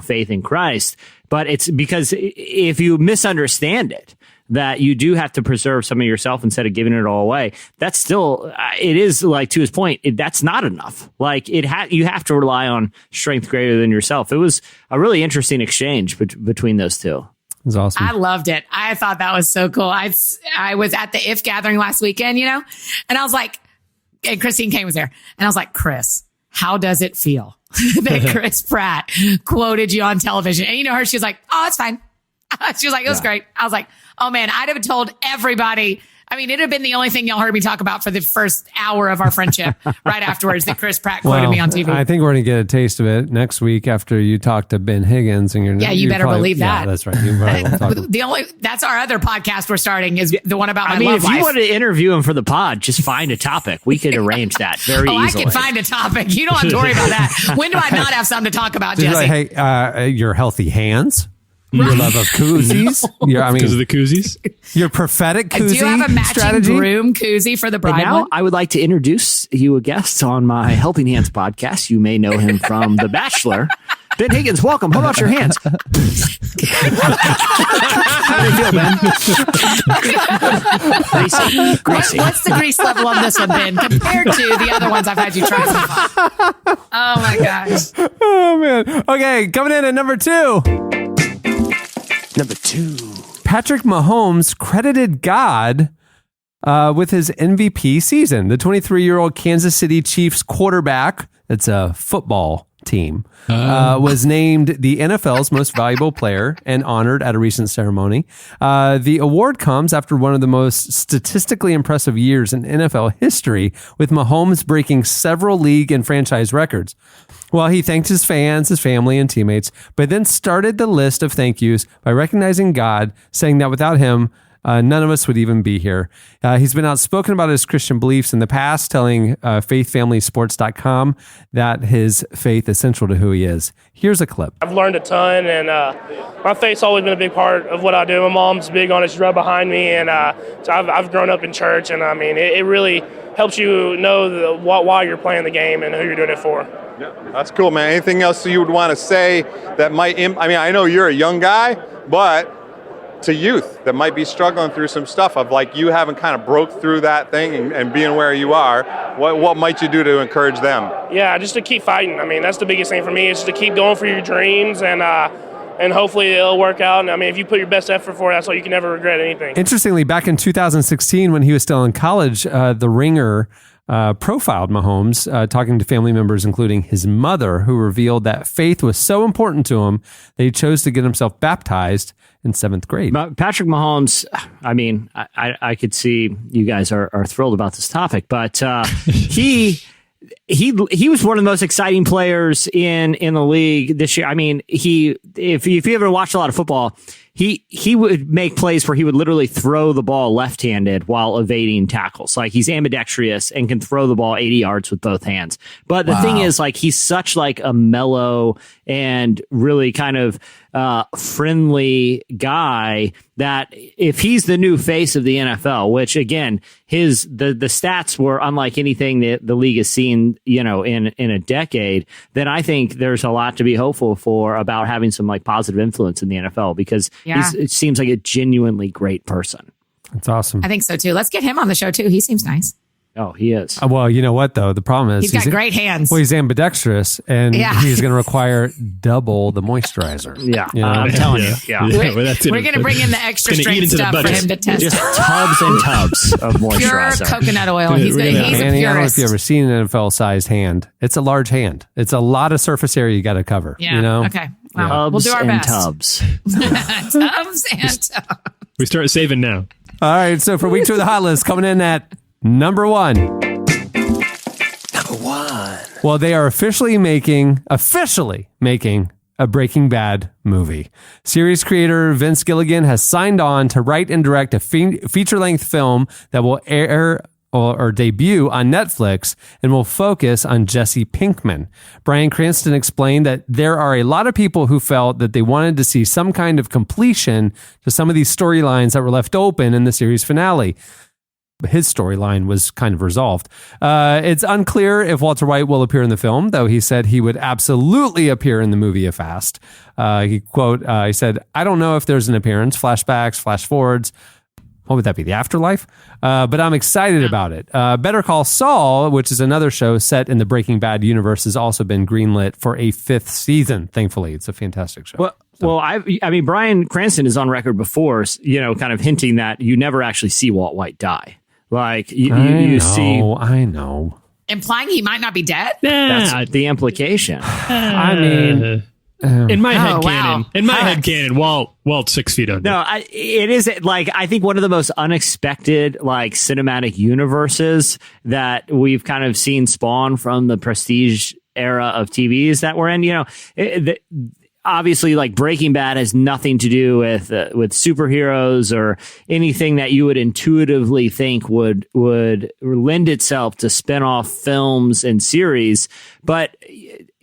faith in Christ. But it's because if you misunderstand it, that you do have to preserve some of yourself instead of giving it all away. That's still, it is like, to his point, that's not enough. Like you have to rely on strength greater than yourself. It was a really interesting exchange between those two. It was awesome. I loved it. I thought that was so cool. I was at the IF gathering last weekend, and I was like, and Christine Caine was there, and I was like, Chris, how does it feel that Chris Pratt quoted you on television? And she was like, oh, it's fine. She was like, it was great. I was like, oh man, I'd have told everybody I mean, it'd have been the only thing y'all heard me talk about for the first hour of our friendship right afterwards that Chris Pratt quoted me on TV. I think we're going to get a taste of it next week after you talk to Ben Higgins. And you better believe that. Yeah, that's right. You probably won't talk That's our other podcast we're starting is the one about my love if life. you want to interview him for the pod, just find a topic. We could arrange that very easily. I can find a topic. You don't have to worry about that. When do I not have something to talk about, Jesse? Like, hey, your healthy hands. Your love of koozies. Because of the koozies. Your prophetic koozie Do you have a matching strategy? groom koozie for the bride? And now one? I would like to introduce you a guest on my Helping Hands podcast. You may know him from The Bachelor. Ben Higgins, welcome. Hold out your hands. How do you feel, Ben? Greasy. What's the grease level on this one, Ben, compared to the other ones I've had you try so far? Oh, my gosh. Oh, man. Okay, coming in at number 2. Number 2. Patrick Mahomes credited God with his MVP season. The 23-year-old Kansas City Chiefs quarterback, that's a football team, was named the NFL's most valuable player and honored at a recent ceremony. The award comes after one of the most statistically impressive years in NFL history, with Mahomes breaking several league and franchise records. Well, he thanked his fans, his family, and teammates, but then started the list of thank yous by recognizing God, saying that without him, none of us would even be here. He's been outspoken about his Christian beliefs in the past, telling faithfamilysports.com that his faith is central to who he is. Here's a clip. I've learned a ton, and my faith's always been a big part of what I do. My mom's big on it. She's right behind me, and so I've grown up in church, and I mean, it really helps you know why you're playing the game and who you're doing it for. Yeah, that's cool, man. Anything else you would want to say that might, I know you're a young guy, but to youth that might be struggling through some stuff of like you haven't kind of broke through that thing and being where you are, what might you do to encourage them? Yeah, just to keep fighting. I mean, that's the biggest thing for me is to keep going for your dreams and hopefully it'll work out. And I mean, if you put your best effort for it, that's why you can never regret anything. Interestingly, back in 2016, when he was still in college, The Ringer profiled Mahomes, talking to family members, including his mother, who revealed that faith was so important to him that he chose to get himself baptized in 7th grade. Patrick Mahomes, I mean, I could see you guys are thrilled about this topic, but he was one of the most exciting players in the league this year. I mean, if you ever watched a lot of football, he would make plays where he would literally throw the ball left-handed while evading tackles. Like he's ambidextrous and can throw the ball 80 yards with both hands. But the thing is, like, he's such like a mellow and really kind of friendly guy that if he's the new face of the NFL, which again, the stats were unlike anything that the league has seen, in a decade, then I think there's a lot to be hopeful for about having some like positive influence in the NFL because it seems like a genuinely great person. That's awesome. I think so too. Let's get him on the show too. He seems nice. Oh, he is. Well, you know what, though? The problem is he's got great hands. Well, he's ambidextrous, and he's going to require double the moisturizer. Yeah, I'm telling you. Yeah. We're going to bring in the extra strength stuff for him to test. Just tubs and tubs of moisturizer. Pure coconut oil. He's a purist. I don't know if you've ever seen an NFL-sized hand. It's a large hand. It's a lot of surface area you got to cover. Yeah. Okay. Well, we'll do our best. Tubs. Tubs and tubs. We start saving now. All right. So for week 2 of the hot list, coming in at number 1. Well, they are officially making a Breaking Bad movie. Series creator Vince Gilligan has signed on to write and direct a feature-length film that will air or debut on Netflix and will focus on Jesse Pinkman. Bryan Cranston explained that there are a lot of people who felt that they wanted to see some kind of completion to some of these storylines that were left open in the series finale. His storyline was kind of resolved. It's unclear if Walter White will appear in the film, though he said he would absolutely appear in the movie if asked. He said, "I don't know if there's an appearance, flashbacks, flash forwards. What would that be? The afterlife? But I'm excited about it." Better Call Saul, which is another show set in the Breaking Bad universe, has also been greenlit for a 5th season. Thankfully, it's a fantastic show. Well, I mean, Bryan Cranston is on record before, kind of hinting that you never actually see Walt White die. Like you see, I know, implying he might not be dead. That's the implication. I mean, In my head wow. canon, Walt's 6 feet under. No, it is like, I think one of the most unexpected like cinematic universes that we've kind of seen spawn from the prestige era of TVs that we're in. You know, obviously, like Breaking Bad has nothing to do with superheroes or anything that you would intuitively think would lend itself to spin-off films and series. But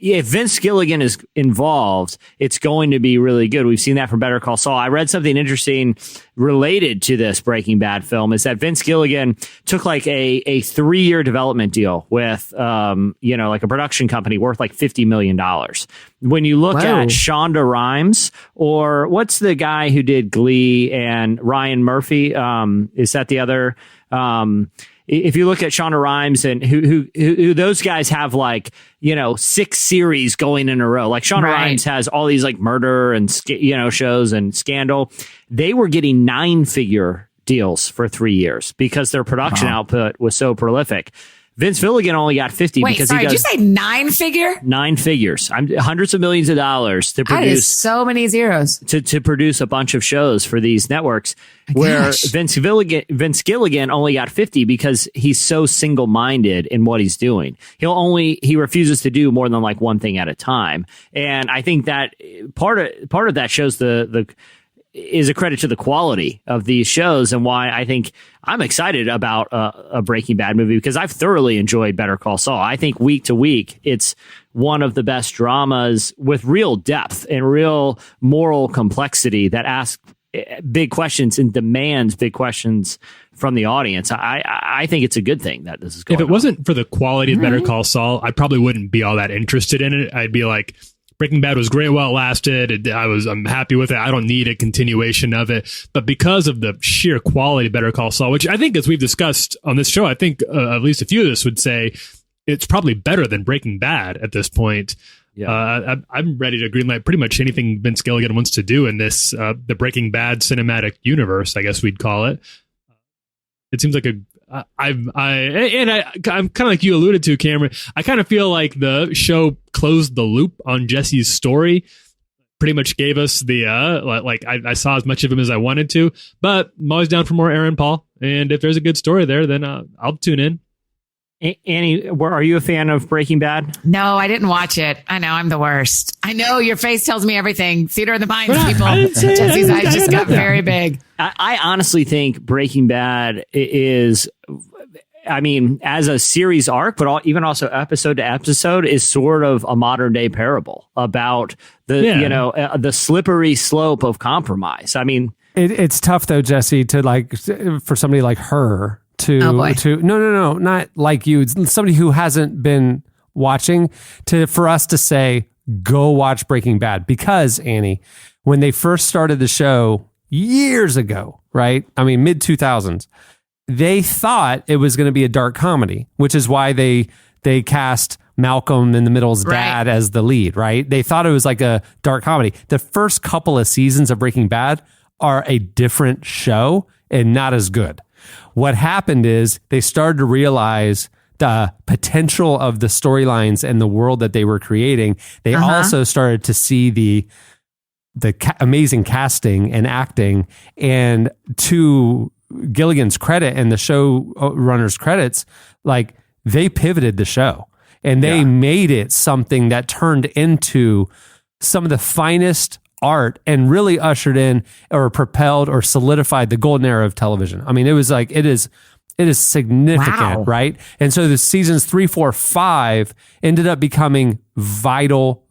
if Vince Gilligan is involved, it's going to be really good. We've seen that from Better Call Saul. I read something interesting related to this Breaking Bad film is that Vince Gilligan took like a 3-year development deal with, like a production company worth like $50 million. When you look at Shonda Rhimes, or what's the guy who did Glee, and Ryan Murphy, is that the other, if you look at Shonda Rhimes and who those guys have like, 6 series going in a row. Like Shonda Rhimes has all these like murder and, shows and Scandal. They were getting 9-figure deals for 3 years because their production output was so prolific. Vince Gilligan only got 50 because he does. Did you say 9-figure? 9 figures. Hundreds of millions of dollars to produce. That is so many zeros. To produce a bunch of shows for these networks, where Vince Gilligan only got 50 because he's so single-minded in what he's doing. He refuses to do more than like one thing at a time. And I think that part of that shows is a credit to the quality of these shows, and why I think I'm excited about a Breaking Bad movie, because I've thoroughly enjoyed Better Call Saul. I think week to week, it's one of the best dramas with real depth and real moral complexity that asks big questions and demands big questions from the audience. I think it's a good thing that this is going on. If it wasn't for the quality of Better Call Saul, I probably wouldn't be all that interested in it. I'd be like, Breaking Bad was great while it lasted. I'm happy with it. I don't need a continuation of it. But because of the sheer quality of Better Call Saul, which I think, as we've discussed on this show, I think at least a few of us would say it's probably better than Breaking Bad at this point. Yeah. I'm ready to greenlight pretty much anything Vince Gilligan wants to do in this, the Breaking Bad cinematic universe, I guess we'd call it. It seems like I'm kind of like you alluded to, Cameron. I kind of feel like the show closed the loop on Jesse's story. Pretty much gave us the I saw as much of him as I wanted to, but I'm always down for more Aaron Paul. And if there's a good story there, then I'll tune in. Annie, are you a fan of Breaking Bad? No, I didn't watch it. I know I'm the worst. I know your face tells me everything. Theater of the Minds people. Jesse's eyes just got very big. I honestly think Breaking Bad is, as a series arc, but even also episode to episode, is sort of a modern day parable about the slippery slope of compromise. It's tough though, Jesse, to for somebody like her no, not like you, somebody who hasn't been watching, for us to say, go watch Breaking Bad, because Annie, when they first started the show years ago, right? Mid 2000s, they thought it was going to be a dark comedy, which is why they cast Malcolm in the Middle's dad as the lead, right? They thought it was like a dark comedy. The first couple of seasons of Breaking Bad are a different show and not as good. What happened is they started to realize the potential of the storylines and the world that they were creating. They also started to see the amazing casting and acting, and to Gilligan's credit and the showrunner's credits, like, they pivoted the show and they made it something that turned into some of the finest art and really ushered in or propelled or solidified the golden era of television. It was like, it is significant, right? And so the seasons 3, 4, 5 ended up becoming vital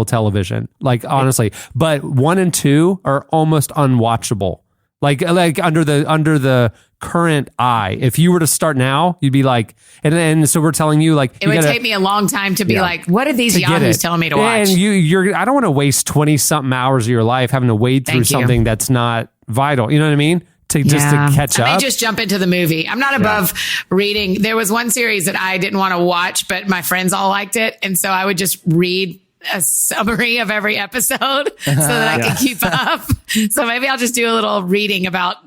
television, like, honestly. But 1 and 2 are almost unwatchable. Like under the current eye. If you were to start now, you'd be like, and so we're telling you, like, it would take me a long time to be like, what are these yahoos telling me to watch? And I don't want to waste 20 something hours of your life having to wade through something that's not vital. You know what I mean? To catch up. I may just jump into the movie. I'm not above reading. There was one series that I didn't want to watch, but my friends all liked it. And so I would just read a summary of every episode so that I could keep up. So maybe I'll just do a little reading about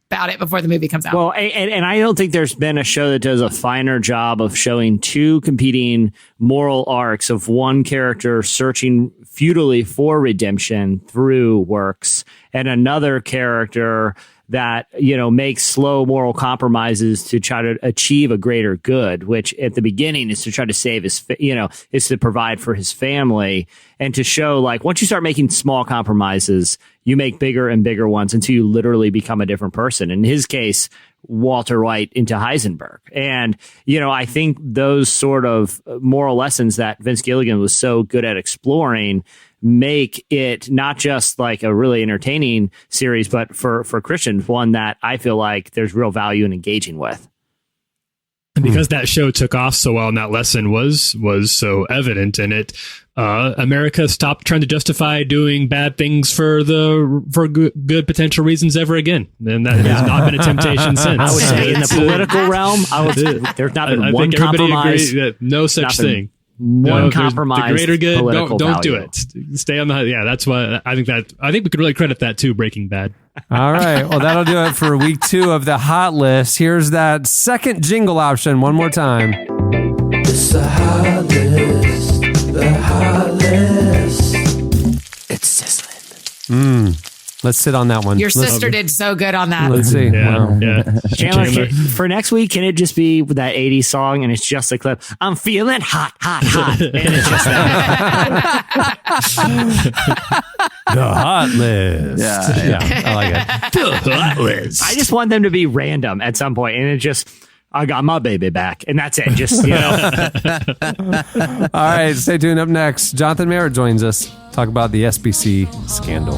about it before the movie comes out. Well, and I don't think there's been a show that does a finer job of showing two competing moral arcs of one character searching futilely for redemption through works and another character that, makes slow moral compromises to try to achieve a greater good, which at the beginning is to try to save his, is to provide for his family, and to show like once you start making small compromises, you make bigger and bigger ones until you literally become a different person. In his case, Walter White into Heisenberg. And, I think those sort of moral lessons that Vince Gilligan was so good at exploring make it not just like a really entertaining series, but for Christians, one that I feel like there's real value in engaging with. And because that show took off so well and that lesson was so evident in it, America stopped trying to justify doing bad things for good potential reasons ever again. And that has not been a temptation since. I would say in the political realm, there's not been one compromise. Agree that no such thing. One compromise. The greater good. Don't do value. it. Stay on the. Yeah, that's why I think we could really credit that to Breaking Bad. All right. Well, that'll do it for week 2 of the hot list. Here's that second jingle option one more time. It's the hot list. The hot list. It's sizzling. Let's sit on that one. Your sister did so good on that. Let's see. Yeah. Chandler, for next week, can it just be that 80s song and it's just a clip? I'm feeling hot, hot, hot. And it's just that. The hot list. Yeah, I like it. The hot list. I just want them to be random at some point, and it just, I got my baby back, and that's it. Just, All right, stay tuned. Up next, Jonathan Merritt joins us. Talk about the SBC scandal.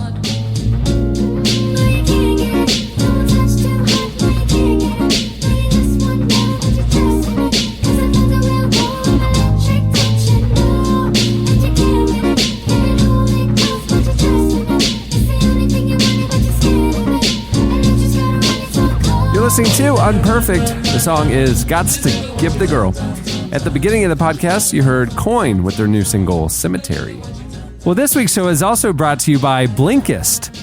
Listening to Unperfect. The song is Gots to Give the Girl. At the beginning of the podcast, you heard Coin with their new single, Cemetery. Well, this week's show is also brought to you by Blinkist.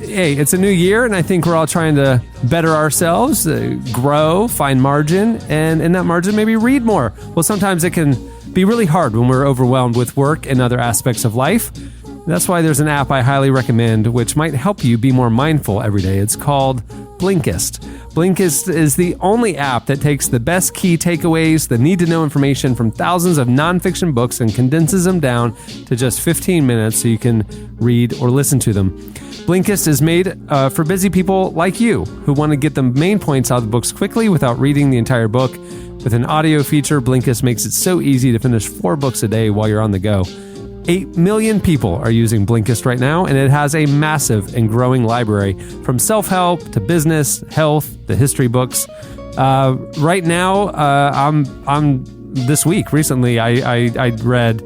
Hey, it's a new year, and I think we're all trying to better ourselves, grow, find margin, and in that margin, maybe read more. Well, sometimes it can be really hard when we're overwhelmed with work and other aspects of life. That's why there's an app I highly recommend, which might help you be more mindful every day. It's called Blinkist. Blinkist is the only app that takes the best key takeaways, the need-to-know information from thousands of nonfiction books and condenses them down to just 15 minutes so you can read or listen to them. Blinkist is made for busy people like you who want to get the main points out of the books quickly without reading the entire book. With an audio feature, Blinkist makes it so easy to finish 4 books a day while you're on the go. 8 million people are using Blinkist right now, and it has a massive and growing library from self-help to business, health, the history books. Right now, I'm this week, recently, I read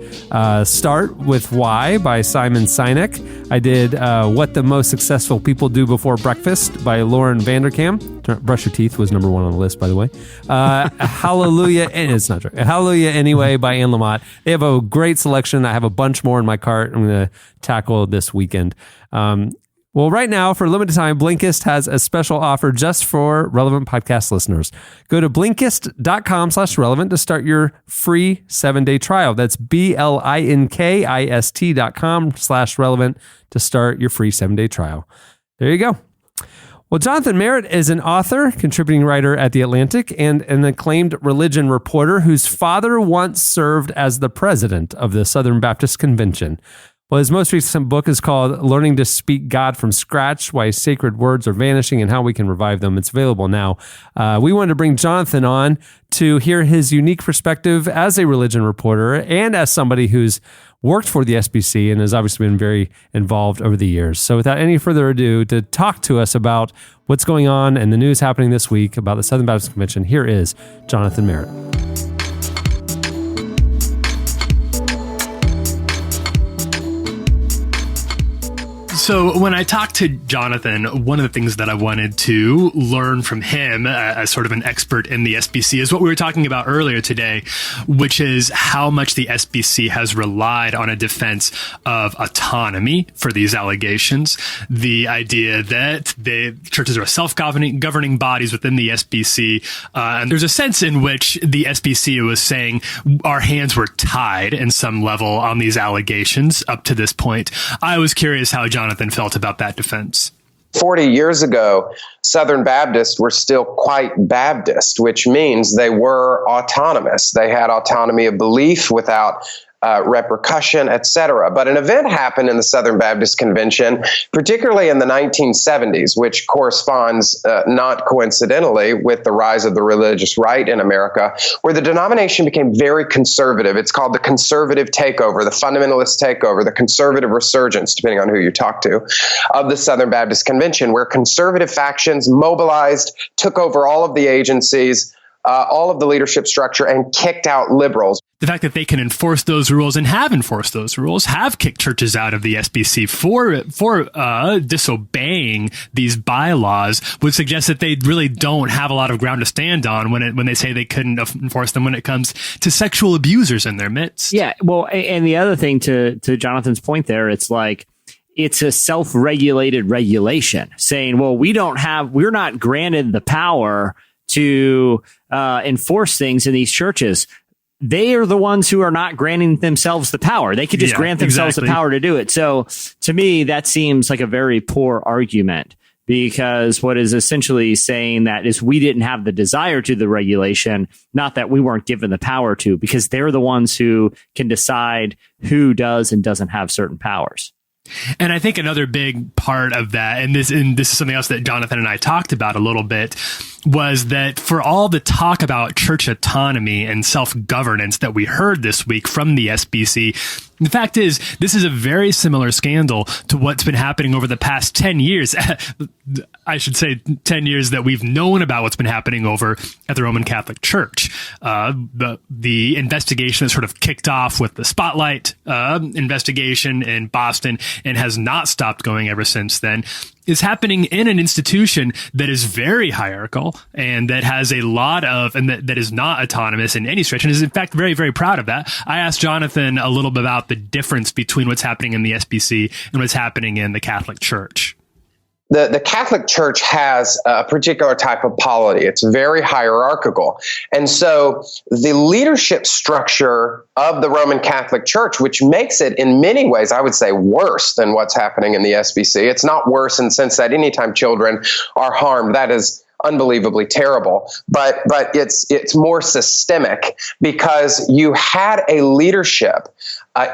Start With Why by Simon Sinek. I did What the Most Successful People Do Before Breakfast by Lauren Vanderkam. Brush Your Teeth was number 1 on the list, by the way. Hallelujah, and it's not true. Hallelujah Anyway by Anne Lamott. They have a great selection. I have a bunch more in my cart I'm going to tackle this weekend. Well, right now, for a limited time, Blinkist has a special offer just for Relevant Podcast listeners. Go to Blinkist.com/relevant to start your free 7-day trial. That's BLINKIST.com/relevant to start your free 7-day trial. There you go. Well, Jonathan Merritt is an author, contributing writer at The Atlantic, and an acclaimed religion reporter whose father once served as the president of the Southern Baptist Convention. Well, his most recent book is called Learning to Speak God from Scratch, Why Sacred Words Are Vanishing and How We Can Revive Them. It's available now. We wanted to bring Jonathan on to hear his unique perspective as a religion reporter and as somebody who's worked for the SBC and has obviously been very involved over the years. So without any further ado, to talk to us about what's going on and the news happening this week about the Southern Baptist Convention, here is Jonathan Merritt. So when I talked to Jonathan, one of the things that I wanted to learn from him as sort of an expert in the SBC is what we were talking about earlier today, which is how much the SBC has relied on a defense of autonomy for these allegations. The idea that the churches are self-governing bodies within the SBC. And there's a sense in which the SBC was saying our hands were tied in some level on these allegations up to this point. I was curious how Jonathan felt about that defense. 40 years ago, Southern Baptists were still quite Baptist, which means they were autonomous. They had autonomy of belief without repercussion, etc. But an event happened in the Southern Baptist Convention, particularly in the 1970s, which corresponds not coincidentally with the rise of the religious right in America, where the denomination became very conservative. It's called the conservative takeover, the fundamentalist takeover, the conservative resurgence, depending on who you talk to, of the Southern Baptist Convention, where conservative factions mobilized, took over all of the agencies, all of the leadership structure, and kicked out liberals. The fact that they can enforce those rules and have enforced those rules, have kicked churches out of the SBC for disobeying these bylaws, would suggest that they really don't have a lot of ground to stand on when they say they couldn't enforce them when it comes to sexual abusers in their midst. Yeah, well, and the other thing to Jonathan's point there, it's like, it's a self-regulated regulation saying, well, we're not granted the power to enforce things in these churches. They are the ones who are not granting themselves the power. They could just grant themselves the power to do it. So to me, that seems like a very poor argument, because what is essentially saying that is we didn't have the desire to the regulation, not that we weren't given the power to, because they're the ones who can decide who does and doesn't have certain powers. And I think another big part of that, and this is something else that Jonathan and I talked about a little bit, was that for all the talk about church autonomy and self-governance that we heard this week from the SBC, the fact is, this is a very similar scandal to what's been happening over the past 10 years. I should say 10 years that we've known about what's been happening over at the Roman Catholic Church. The investigation that sort of kicked off with the Spotlight investigation in Boston and has not stopped going ever since then, is happening in an institution that is very hierarchical and that has a lot of, and that is not autonomous in any stretch, and is in fact very, very proud of that. I asked Jonathan a little bit about the difference between what's happening in the SBC and what's happening in the Catholic Church. The Catholic Church has a particular type of polity. It's very hierarchical. And so the leadership structure of the Roman Catholic Church, which makes it in many ways, I would say, worse than what's happening in the SBC. It's not worse in the sense that anytime children are harmed, that is unbelievably terrible, but it's more systemic, because you had a leadership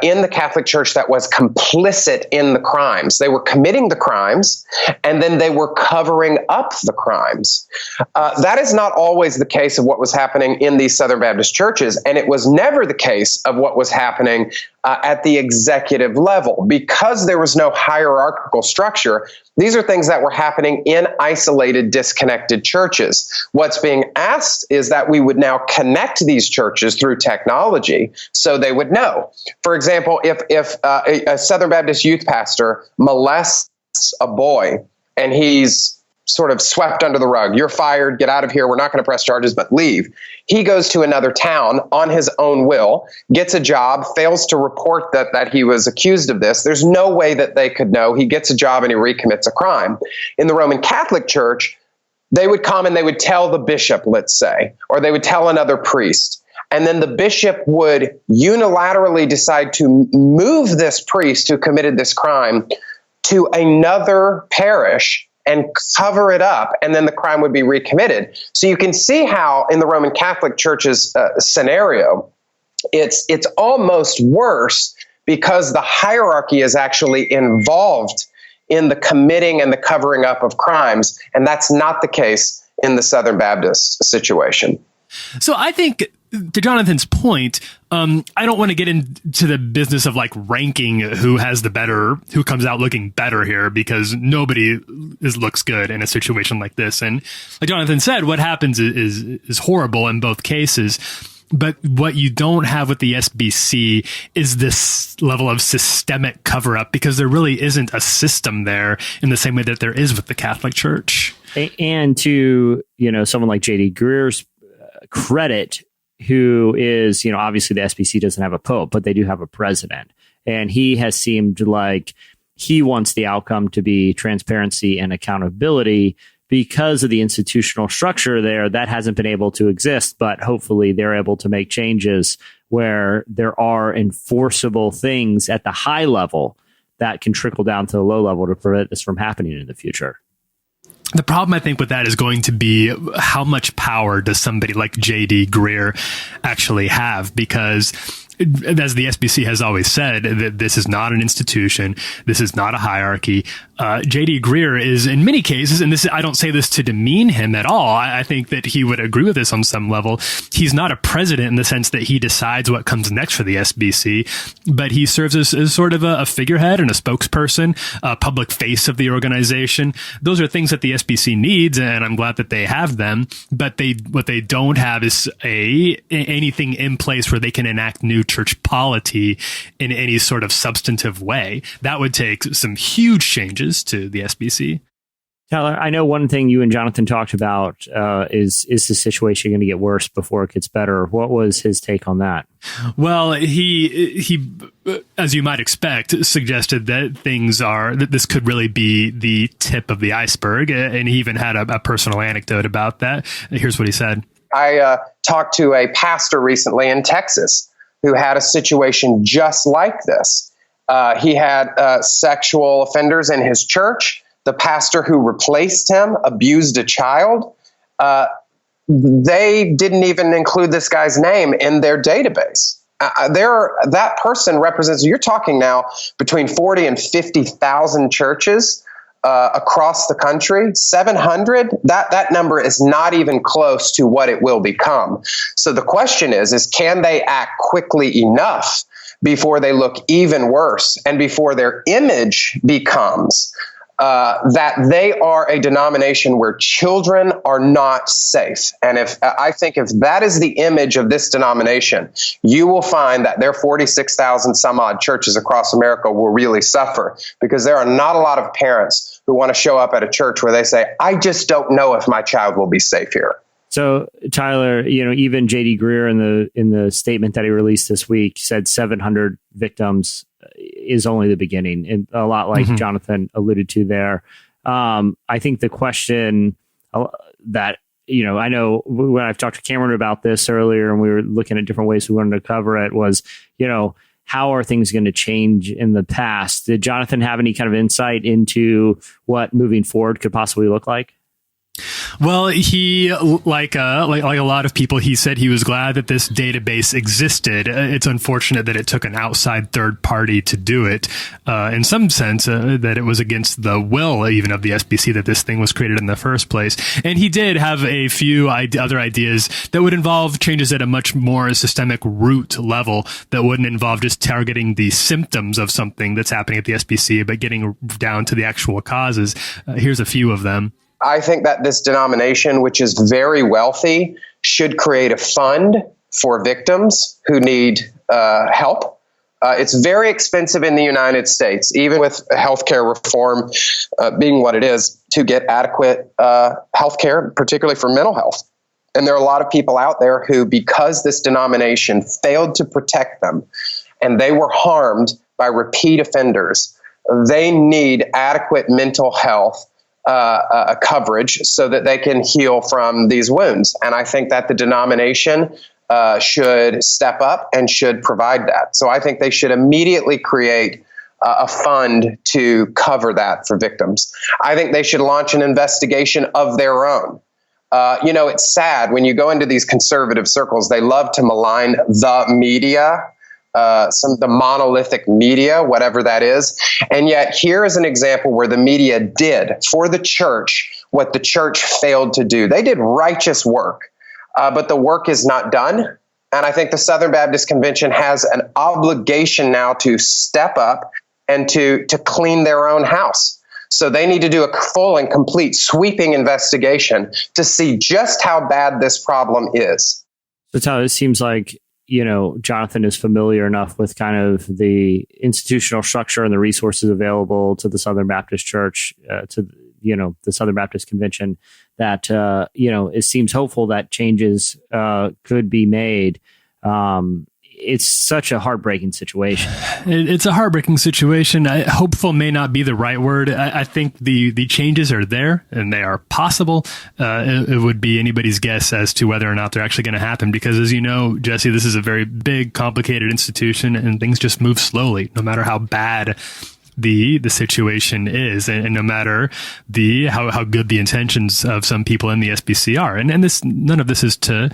in the Catholic Church that was complicit in the crimes. They were committing the crimes, and then they were covering up the crimes. That is not always the case of what was happening in these Southern Baptist churches, and it was never the case of what was happening at the executive level. Because there was no hierarchical structure, these are things that were happening in isolated, disconnected churches. What's being asked is that we would now connect these churches through technology so they would know. For example, if a Southern Baptist youth pastor molests a boy and he's sort of swept under the rug, you're fired, get out of here, we're not going to press charges, but leave. He goes to another town on his own will, gets a job, fails to report that he was accused of this. There's no way that they could know. He gets a job and he recommits a crime. In the Roman Catholic Church, they would come and they would tell the bishop, let's say, or they would tell another priest. And then the bishop would unilaterally decide to move this priest who committed this crime to another parish and cover it up, and then the crime would be recommitted. So you can see how in the Roman Catholic Church's scenario, it's almost worse, because the hierarchy is actually involved in the committing and the covering up of crimes, and that's not the case in the Southern Baptist situation. So I think, to Jonathan's point, I don't want to get into the business of like ranking who comes out looking better here, because nobody looks good in a situation like this. And like Jonathan said, what happens is horrible in both cases. But what you don't have with the SBC is this level of systemic cover-up, because there really isn't a system there in the same way that there is with the Catholic Church. And to, someone like J.D. Greer's credit, who is, obviously the SBC doesn't have a pope, but they do have a president. And he has seemed like he wants the outcome to be transparency and accountability. Because of the institutional structure there, that hasn't been able to exist, but hopefully they're able to make changes where there are enforceable things at the high level that can trickle down to the low level to prevent this from happening in the future. The problem, I think, with that is going to be how much power does somebody like J.D. Greer actually have? Because as the SBC has always said, that this is not an institution. This is not a hierarchy. J.D. Greer is, in many cases, and I don't say this to demean him at all. I think that he would agree with this on some level. He's not a president in the sense that he decides what comes next for the SBC, but he serves as sort of a figurehead and a spokesperson, a public face of the organization. Those are things that the SBC needs, and I'm glad that they have them. But what they don't have is anything in place where they can enact new church polity in any sort of substantive way. That would take some huge changes to the SBC. Tyler, I know one thing you and Jonathan talked about is the situation going to get worse before it gets better? What was his take on that? Well, he as you might expect, suggested that this could really be the tip of the iceberg, and he even had a personal anecdote about that. Here's what he said. I talked to a pastor recently in Texas who had a situation just like this. He had sexual offenders in his church. The pastor who replaced him abused a child. They didn't even include this guy's name in their database. That person represents, you're talking now between 40 and 50,000 churches across the country. 700, that number is not even close to what it will become. So the question is can they act quickly enough before they look even worse and before their image becomes that they are a denomination where children are not safe. And I think if that is the image of this denomination, you will find that their 46,000 some odd churches across America will really suffer, because there are not a lot of parents who want to show up at a church where they say, I just don't know if my child will be safe here. So, Tyler, even J.D. Greer in the statement that he released this week said 700 victims is only the beginning, and a lot like Jonathan alluded to there. I think the question that, I know when I've talked to Cameron about this earlier and we were looking at different ways we wanted to cover it was, how are ththings going to change in the past? Did Jonathan have any kind of insight into what moving forward could possibly look like? Well, he, like a lot of people, he said he was glad that this database existed. It's unfortunate that it took an outside third party to do it. In some sense, that it was against the will even of the SBC that this thing was created in the first place. And he did have a few other ideas that would involve changes at a much more systemic root level that wouldn't involve just targeting the symptoms of something that's happening at the SBC, but getting down to the actual causes. Here's a few of them. I think that this denomination, which is very wealthy, should create a fund for victims who need help. It's very expensive in the United States, even with healthcare reform being what it is, to get adequate healthcare, particularly for mental health. And there are a lot of people out there who, because this denomination failed to protect them and they were harmed by repeat offenders, they need adequate mental health coverage so that they can heal from these wounds. And I think that the denomination should step up and should provide that. So I think they should immediately create a fund to cover that for victims. I think they should launch an investigation of their own. It's sad when you go into these conservative circles, they love to malign the media, the monolithic media, whatever that is. And yet here is an example where the media did for the church what the church failed to do. They did righteous work, but the work is not done. And I think the Southern Baptist Convention has an obligation now to step up and to clean their own house. So they need to do a full and complete sweeping investigation to see just how bad this problem is. That's how it seems like, Jonathan is familiar enough with kind of the institutional structure and the resources available to the Southern Baptist Church, to the Southern Baptist Convention, that it seems hopeful that changes could be made. It's such a heartbreaking situation. It's a heartbreaking situation. Hopeful may not be the right word. I think the changes are there and they are possible. It would be anybody's guess as to whether or not they're actually going to happen, because as you know, Jesse, this is a very big, complicated institution and things just move slowly, no matter how bad the situation is, and no matter how good the intentions of some people in the SBC are. And this, none of this is to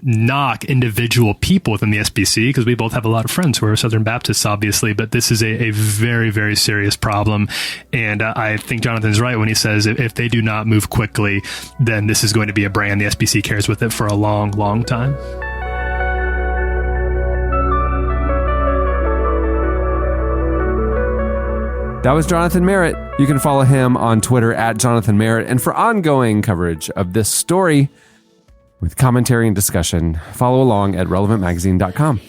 knock individual people within the SBC, because we both have a lot of friends who are Southern Baptists, obviously, but this is a very, very serious problem. And I think Jonathan's right when he says if they do not move quickly, then this is going to be a brand the SBC carries with it for a long, long time. That was Jonathan Merritt. You can follow him on Twitter at Jonathan Merritt. And for ongoing coverage of this story with commentary and discussion, follow along at relevantmagazine.com.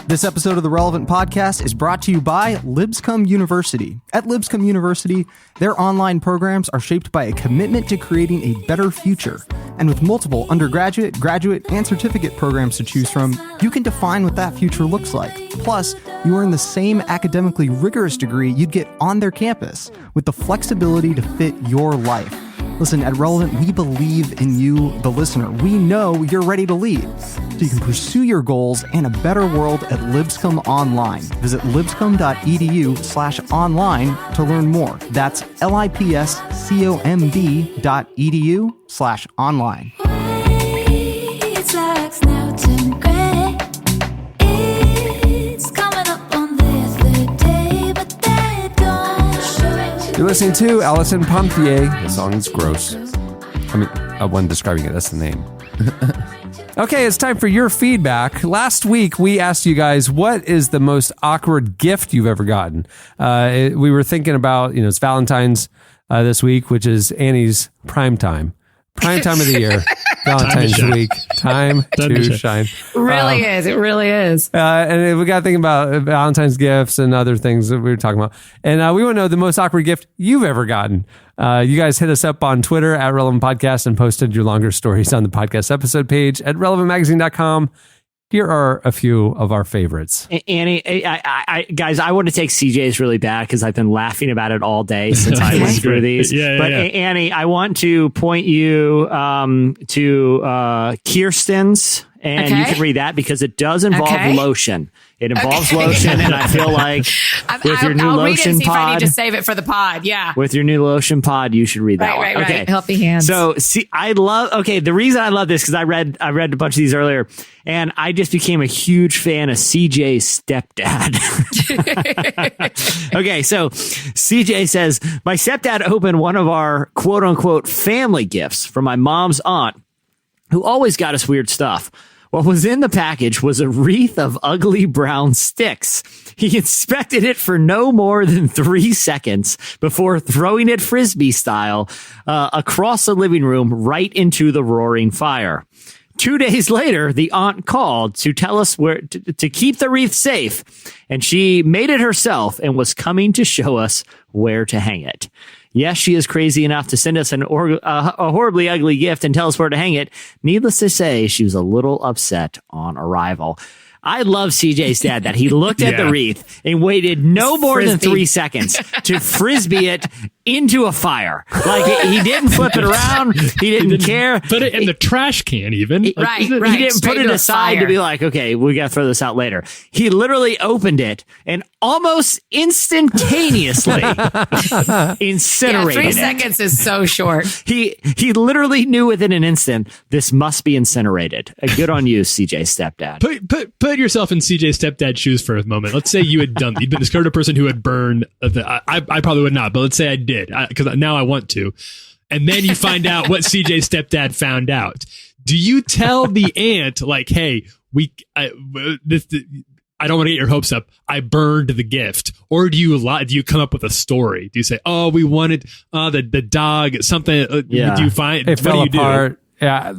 This episode of the Relevant Podcast is brought to you by Lipscomb University. At Lipscomb University, their online programs are shaped by a commitment to creating a better future. And with multiple undergraduate, graduate, and certificate programs to choose from, you can define what that future looks like. Plus, you earn the same academically rigorous degree you'd get on their campus, with the flexibility to fit your life. Listen, at Relevant, we believe in you, the listener. We know you're ready to lead, so you can pursue your goals and a better world at Lipscomb Online. Visit lipscomb.edu/online to learn more. That's lipscomb.edu/online. You're listening to Alison Pompier. The song is gross. I mean, one describing it, that's the name. Okay, it's time for your feedback. Last week, we asked you guys, what is the most awkward gift you've ever gotten? We were thinking about, it's Valentine's this week, which is Annie's prime time of the year. Valentine's week. Time to shine. It really is. It really is. And we got to think about Valentine's gifts and other things that we were talking about. And we want to know the most awkward gift you've ever gotten. You guys hit us up on Twitter at Relevant Podcast and posted your longer stories on the podcast episode page at relevantmagazine.com. Here are a few of our favorites. Annie, guys, I want to take CJ's really bad because I've been laughing about it all day since I went through these. Annie, I want to point you to Kirsten's, and you can read that because it does involve lotion. It involves lotion, and I feel like with your new lotion pod, if I need to save it for the pod. Yeah, with your new lotion pod, you should read that one. Right. Okay, healthy hands. So, see, the reason I love this because I read a bunch of these earlier, and I just became a huge fan of CJ's stepdad. Okay, so CJ says, my stepdad opened one of our quote unquote family gifts from my mom's aunt, who always got us weird stuff. What was in the package was a wreath of ugly brown sticks. He inspected it for no more than 3 seconds before throwing it Frisbee style across the living room right into the roaring fire. 2 days later, the aunt called to tell us where to keep the wreath safe, and she made it herself and was coming to show us where to hang it. Yes, she is crazy enough to send us a horribly ugly gift and tell us where to hang it. Needless to say, she was a little upset on arrival. I love CJ's dad that he looked at the wreath and waited no more than 3 seconds to Frisbee it into a fire. Like, he didn't flip it around. He didn't care. Put it in the trash can even. Right. He didn't put it aside to be like, okay, we got to throw this out later. He literally opened it and almost instantaneously incinerated 3 seconds is so short. He literally knew within an instant, this must be incinerated. Good on you, CJ's stepdad. Put yourself in CJ's stepdad's shoes for a moment. Let's say you had done, you'd been discovered a person who had burned. I probably would not, but let's say I did, because now I want to. And then you find out what CJ's stepdad found out. Do you tell the aunt, like, hey, I I don't want to get your hopes up. I burned the gift. Or do you lie? Do you come up with a story? Do you say, oh, we wanted the dog, something? Do you find it fell apart? Do? Yeah,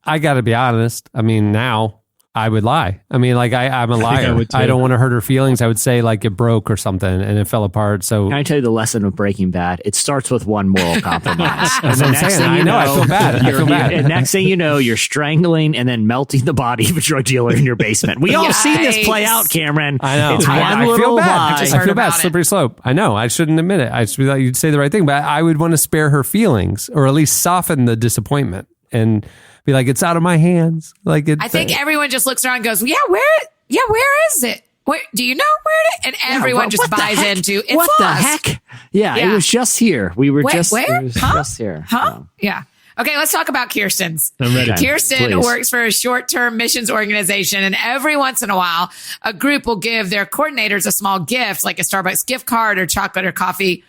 I got to be honest. I mean, now I would lie. I mean, like I'm a liar. I don't want to hurt her feelings. I would say like it broke or something and it fell apart. So can I tell you the lesson of Breaking Bad? It starts with one moral compromise. That's what I'm saying. I know. I feel bad. I feel bad. And next thing you know, you're strangling and then melting the body of a drug dealer in your basement. We all seen this play out, Cameron. I know. It's I feel bad. I feel bad. it. Slippery slope. I know. I shouldn't admit it. I should be like, you'd say the right thing, but I would want to spare her feelings or at least soften the disappointment and be like, it's out of my hands. Like I think everyone just looks around and goes, where is it? Where, do you know where it is? And everyone just buys into it's what lost. the heck? Yeah, it was just here. We were just where? It was Huh? just here. Huh? Yeah. Okay, let's talk about Kirsten's. I'm ready. Kirsten Please. works for a short-term missions organization, and every once in a while, a group will give their coordinators a small gift, like a Starbucks gift card or chocolate or coffee.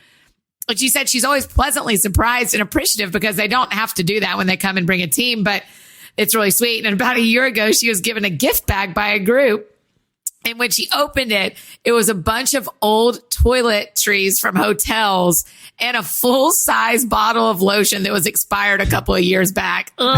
But she said she's always pleasantly surprised and appreciative because they don't have to do that when they come and bring a team, but it's really sweet. And about a year ago, she was given a gift bag by a group. And when she opened it, it was a bunch of old toiletries from hotels and a full-size bottle of lotion that was expired a couple of years back. Don't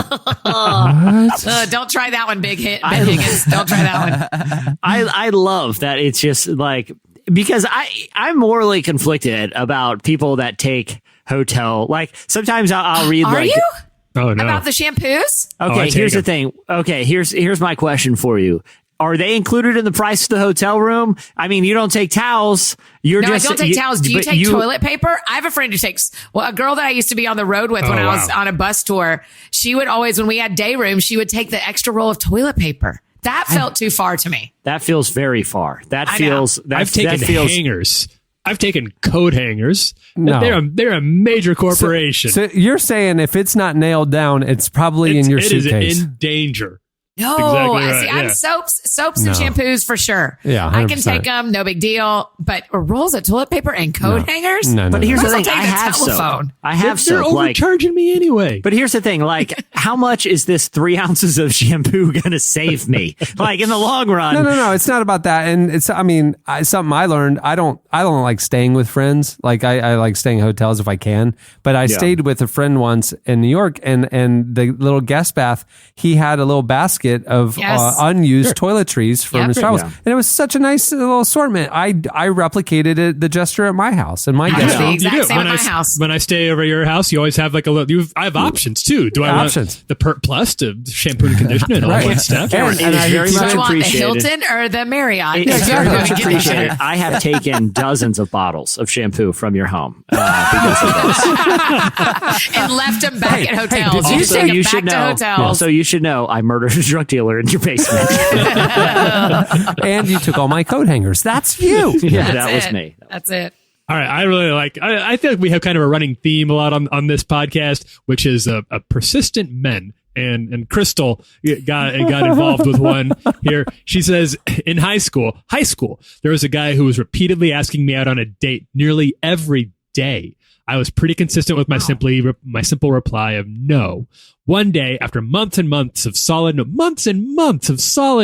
try that one, Big Higgins. Don't try that one. I love that it's just like, because I'm morally conflicted about people that take hotel. Like sometimes I'll read. Are you? Oh no. About the shampoos? Okay, here's the thing. Okay, here's my question for you. Are they included in the price of the hotel room? I mean, you don't take towels. I don't take towels. Do you take toilet paper? I have a friend who takes, a girl that I used to be on the road with when I was on a bus tour. She would always, when we had day rooms, she would take the extra roll of toilet paper. That felt too far to me. That feels very far. I've taken hangers. I've taken coat hangers. No. They're a major corporation. So you're saying if it's not nailed down, it's probably in your suitcase. It is in danger. No, Exactly right, see, I'm soaps and shampoos for sure. Yeah, 100%. I can take them, no big deal. But rolls of toilet paper and coat hangers? No. But here's the thing: I have soap. I have They're soap. overcharging me anyway. But here's the thing: like, how much is this 3 ounces of shampoo going to save me? Like in the long run? No. It's not about that. And it's, something I learned. I don't like staying with friends. Like I like staying in hotels if I can. But I stayed with a friend once in New York, and the little guest bath, he had a little basket of unused toiletries from his travels, and it was such a nice little assortment. I replicated the gesture at my house and my guest room. The exact same at my house. When I stay over at your house, you always have like I have options too. Do I want the Pert Plus to shampoo and condition and all that stuff? And I very much do you want the appreciate Hilton or the Marriott? It's very much appreciated. I have taken dozens of bottles of shampoo from your home because of this. And left them back at hotels. Also, you should know. Also, you should know. I murdered a drug dealer in your basement. And you took all my coat hangers. That's you. That was me. That's it. All right, I really I feel like we have kind of a running theme a lot on this podcast, which is a persistent men. And Crystal got involved with one here. She says, in high school, there was a guy who was repeatedly asking me out on a date nearly every day. I was pretty consistent with my simple reply of no. One day, after months and months of solid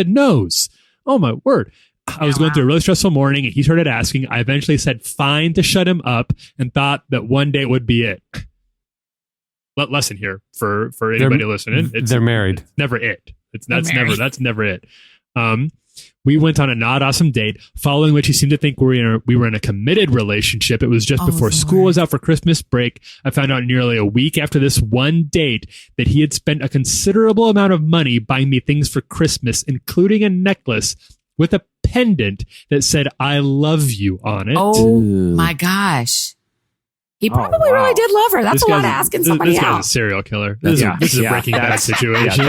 no's, oh my word, I was going through a really stressful morning and he started asking. I eventually said fine to shut him up and thought that one day would be it. Lesson here for anybody listening. They're married. It's never it. That's never it. We went on a not awesome date, following which he seemed to think we were in a committed relationship. It was just before school was out for Christmas break. I found out nearly a week after this one date that he had spent a considerable amount of money buying me things for Christmas, including a necklace with a pendant that said "I love you" on it. Oh my gosh. He probably really did love her. That's a lot asking somebody This out. guy's a serial killer. This is a Breaking Bad situation.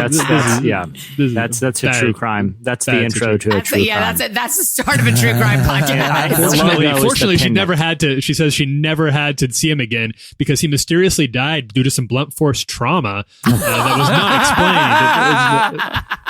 That's a true crime. That's the intro to a true crime. That's it. That's the start of a true crime podcast. Fortunately, she never had to. She says she never had to see him again because he mysteriously died due to some blunt force trauma that was not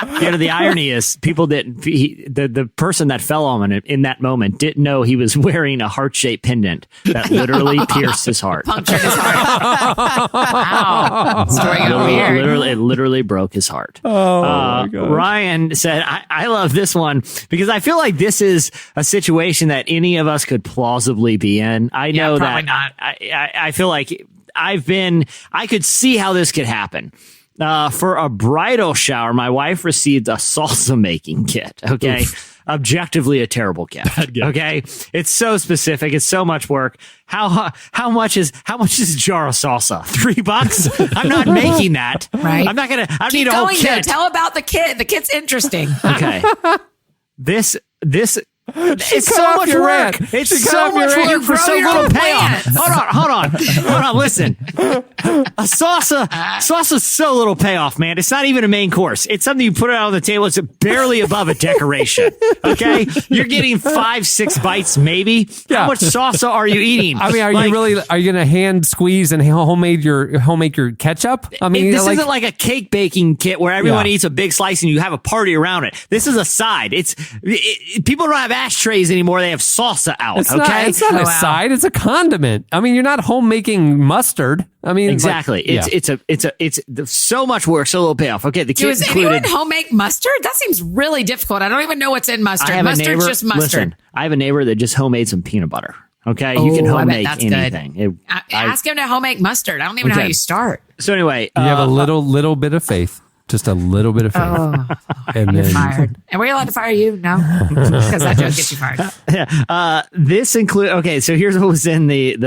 explained. The irony is, people didn't. The person that fell on him in that moment didn't know he was wearing a heart-shaped pendant that literally pierced his his heart. Punctured his heart. Wow. Story over here. It literally broke his heart. Oh, my gosh. Ryan said, I love this one because I feel like this is a situation that any of us could plausibly be in. I know that not. I feel like I could see how this could happen. For a bridal shower, my wife received a salsa making kit. Okay. Oof. Objectively a terrible gift. Okay. It's so specific. It's so much work. How much is a jar of salsa? $3? I'm not making that. Right. I'm not going to, I Keep need a whole going, kit. though. Tell about the kit. The kit's interesting. Okay. This it's so much work. It's so much work for so little payoff. Hold on. Listen, a salsa's so little payoff, man. It's not even a main course. It's something you put it out on the table. It's barely above a decoration. Okay, you're getting 5-6 bites, maybe. Yeah. How much salsa are you eating? I mean, are you going to hand squeeze and homemade your ketchup? I mean, this isn't like a cake baking kit where everyone eats a big slice and you have a party around it. This is a side. People don't have ashtrays anymore. They have salsa out. It's not a side. It's a condiment. I mean, you're not home making mustard. I mean, exactly. It's so much work, so little payoff. Okay, the kit Does anyone home make mustard? That seems really difficult. I don't even know what's in mustard. Mustard's just mustard. Listen, I have a neighbor that just homemade some peanut butter. Okay, you can home make anything. Ask him to home make mustard. I don't even know how you start. So anyway, you have a little bit of faith. Just a little bit of faith. Oh, and you're then fired. And we're allowed to fire you? No? Because that joke gets you fired. This okay, so here's what was in the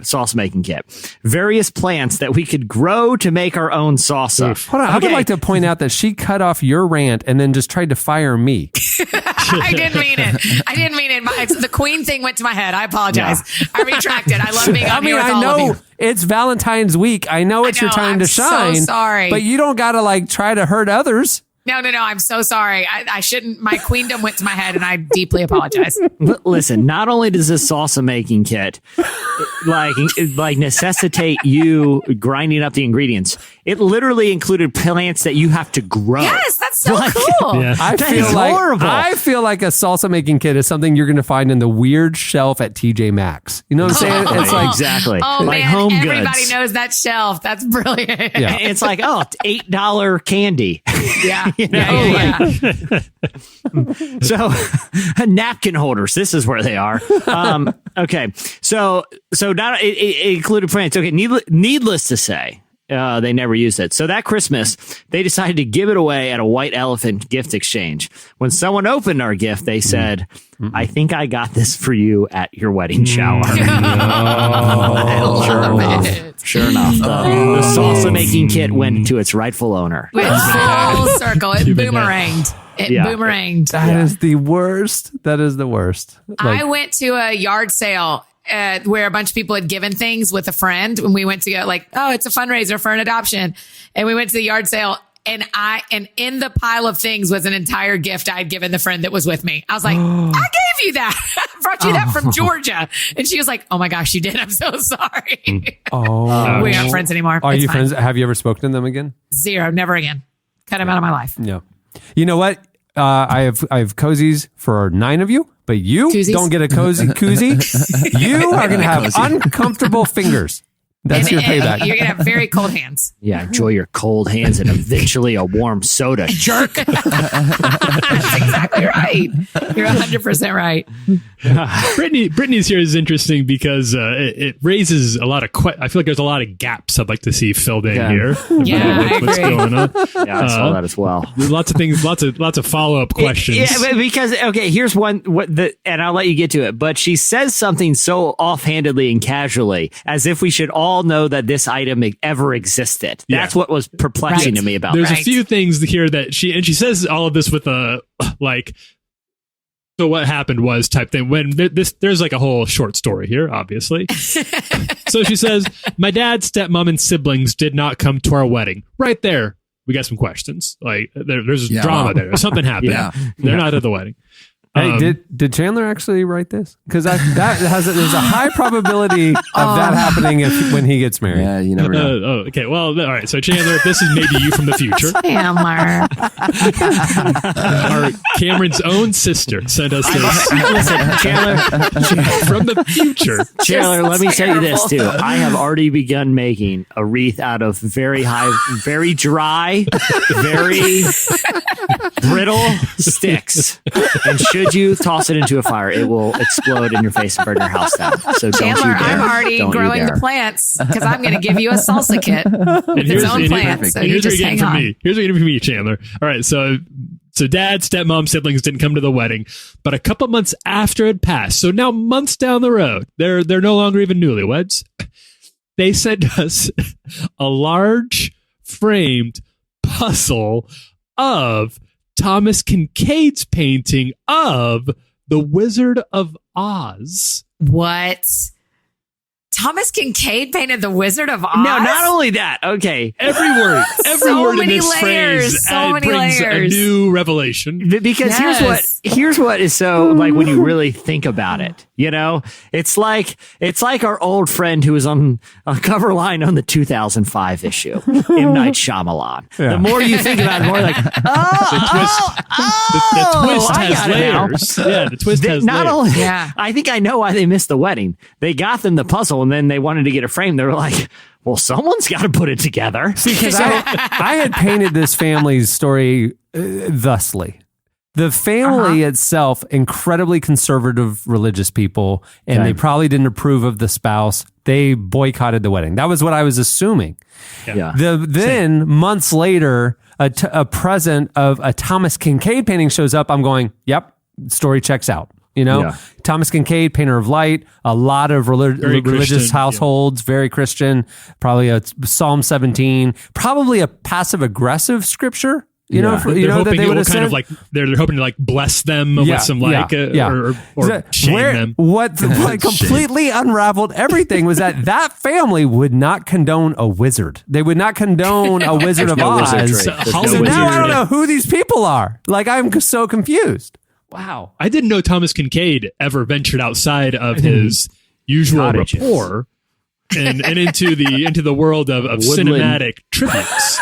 salsa making kit. Various plants that we could grow to make our own salsa. Hold on, I would like to point out that she cut off your rant and then just tried to fire me. I didn't mean it. The queen thing went to my head. I apologize. Yeah. I retract it. I love being on here with all of you. It's Valentine's week. I know it's your time to shine. So sorry. But you don't got to try to hurt others. No. I'm so sorry. I shouldn't. My queendom went to my head and I deeply apologize. Listen, not only does this salsa making kit necessitate you grinding up the ingredients, it literally included plants that you have to grow. Yes, that's so cool. Yeah. I feel like a salsa making kit is something you're going to find in the weird shelf at TJ Maxx. You know what I'm saying? It's exactly. Oh like man, home everybody goods. knows that shelf. That's brilliant. Yeah. It's like, $8 candy. Yeah. So napkin holders, this is where they are. Okay. So not it included plants. Okay. Needless to say, they never used it. So that Christmas, they decided to give it away at a white elephant gift exchange. When someone opened our gift, they said, I think I got this for you at your wedding shower. Sure enough. The salsa making kit went to its rightful owner. Went full circle. It boomeranged. Boomeranged. That is the worst. That is the worst. I went to a yard sale where a bunch of people had given things with a friend when we went to go it's a fundraiser for an adoption. And we went to the yard sale and in the pile of things was an entire gift I had given the friend that was with me. I was like, I gave you that. I brought you that from Georgia. And she was like, oh my gosh, you did. I'm so sorry. We aren't friends anymore. Are you friends? Have you ever spoken to them again? Zero. Never again. Cut him out of my life. Yeah. You know what? I have cozies for 9 of you, but you don't get a koozie. You are going to have uncomfortable fingers. That's your payback. You're going to have very cold hands. Yeah, enjoy your cold hands and eventually a warm soda. Jerk. That's exactly right. You're 100% right. Brittany's here is interesting because it raises a lot of I feel like there's a lot of gaps I'd like to see filled in here. Yeah, what's going on? Yeah, I saw that as well. Lots of things, lots of follow-up questions. Yeah, because here's one. And I'll let you get to it. But she says something so offhandedly and casually, as if we should all know that this item ever existed. That's what was perplexing to me about. There's a few things here that she says all of this with a so what happened was type thing when there's a whole short story here, obviously. So she says, my dad, stepmom, and siblings did not come to our wedding. Right there, we got some questions. There's drama there. Something happened. They're not at the wedding. Hey, did Chandler actually write this? Because there's a high probability of that happening when he gets married. Yeah, you never know. Okay. Well, all right. So Chandler, this is maybe you from the future. Chandler. Our Cameron's own sister sent us this. Listen, Chandler, from the future. Chandler, let me tell you this too. I have already begun making a wreath out of very dry, very brittle sticks. And should you toss it into a fire, it will explode in your face and burn your house down. So Chandler, don't you dare. I'm already growing the plants because I'm going to give you a salsa kit. Its own plants. So you just hang on. Here's what you're getting from me, Chandler. All right, so dad, stepmom, siblings didn't come to the wedding, but a couple months after it passed, so now months down the road, they're no longer even newlyweds. They sent us a large framed puzzle of Thomas Kincaid's painting of The Wizard of Oz. What? Thomas Kincaid painted The Wizard of Oz? No, not only that. Okay. Every word in this phrase brings a new revelation. Because here's what is so, like, when you really think about it, you know, it's like our old friend who was on a cover line on the 2005 issue, M. Night Shyamalan. Yeah. The more you think about it, the more like, the twist has layers. Yeah, the twist has not layers. Only, yeah. I think I know why they missed the wedding. They got them the puzzle, and then they wanted to get a frame. They were like, well, someone's got to put it together. See, because I had painted this family's story thusly. The family itself, incredibly conservative religious people, and they probably didn't approve of the spouse. They boycotted the wedding. That was what I was assuming. Yeah. Then months later, a present of a Thomas Kincaid painting shows up. I'm going, yep, story checks out. You know, Thomas Kincaid, painter of light, a lot of religious households, very Christian, probably a Psalm 17, probably a passive aggressive scripture. You know, they're hoping it will kind of like they're hoping to like bless them with some like or shame them. What completely unraveled everything was that family would not condone a wizard. They would not condone a Wizard of Oz. So now I don't know who these people are. Like, I'm so confused. Wow. I didn't know Thomas Kincaid ever ventured outside of his usual rapport and into the world of cinematic tributes.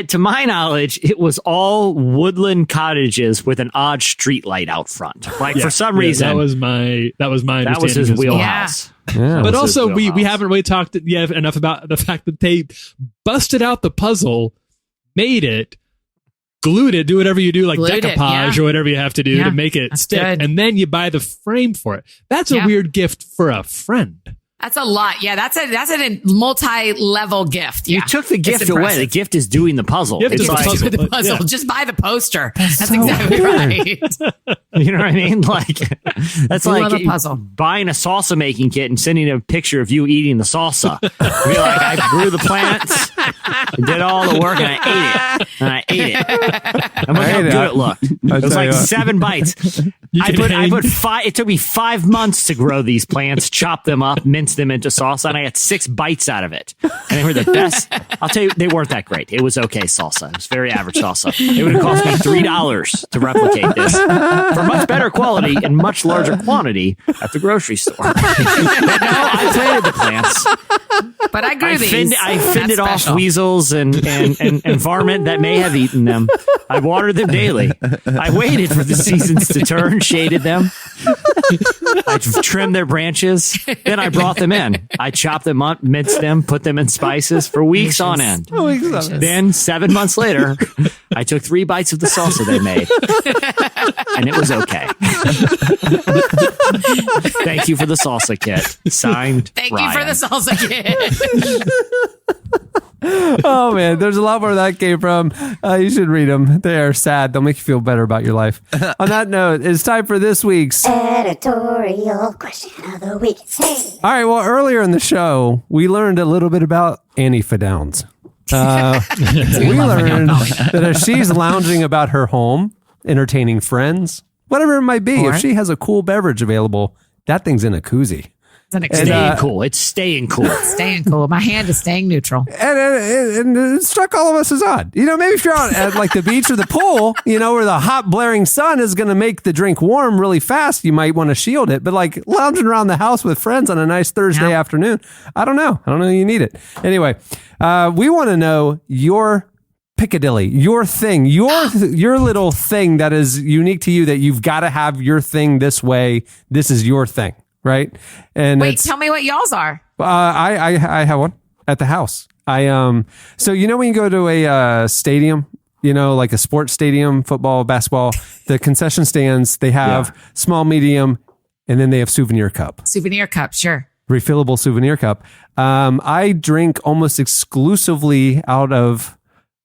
To my knowledge, it was all woodland cottages with an odd street light out front. Like, for some reason, that was my understanding. That was his wheelhouse. Yeah. But also, we haven't really talked yet enough about the fact that they busted out the puzzle, made it, glued it, do whatever you do, like decoupage or whatever you have to do to make it stick, and then you buy the frame for it. That's a weird gift for a friend. That's a lot. Yeah, that's a multi-level gift. Yeah. You took the gift away. The gift is doing the puzzle. It's like the puzzle. Yeah. Just buy the poster. That's so exactly right. You know what I mean? Like, that's like a puzzle. Buying a salsa making kit and sending a picture of you eating the salsa. Be like, I grew the plants, did all the work, and I ate it. And look how good it looked. It was like 7 bites. I put 5. It took me 5 months to grow these plants, chop them up, mince them into salsa, and I had 6 bites out of it. And they were the best. I'll tell you, they weren't that great. It was okay salsa. It was very average salsa. It would have cost me $3 to replicate this for much better quality and much larger quantity at the grocery store. But no, I planted the plants. But I grew these. I fended off weasels and varmint that may have eaten them. I watered them daily. I waited for the seasons to turn, shaded them. I trimmed their branches. Then I brought them in. I chopped them up, minced them, put them in spices for weeks on end. Then 7 months later, I took 3 bites of the salsa they made. And it was okay. Thank you for the salsa kit. Signed, Thank Ryan. you for the salsa kit. Oh man, there's a lot more that came from. You should read them. They are sad. They'll make you feel better about your life. On that note, it's time for this week's editorial question of the week. All right. Well, earlier in the show, we learned a little bit about Annie Fidowns. We learned that if she's lounging about her home, entertaining friends, whatever it might be, if she has a cool beverage available, that thing's in a koozie. Staying cool. It's staying cool. Staying cool. My hand is staying neutral. And it struck all of us as odd. Maybe if you're out at like the beach or the pool, where the hot blaring sun is going to make the drink warm really fast, you might want to shield it. But like lounging around the house with friends on a nice Thursday afternoon, I don't know. You need it. Anyway, we want to know your Piccadilly, your thing, your little thing that is unique to you, that you've got to have your thing this way. This is your thing. Right. And wait, tell me what y'all's are. I have one at the house. So when you go to a stadium, like a sports stadium, football, basketball, the concession stands, they have small, medium, and then they have souvenir cup. Souvenir cup, sure. Refillable souvenir cup. I drink almost exclusively out of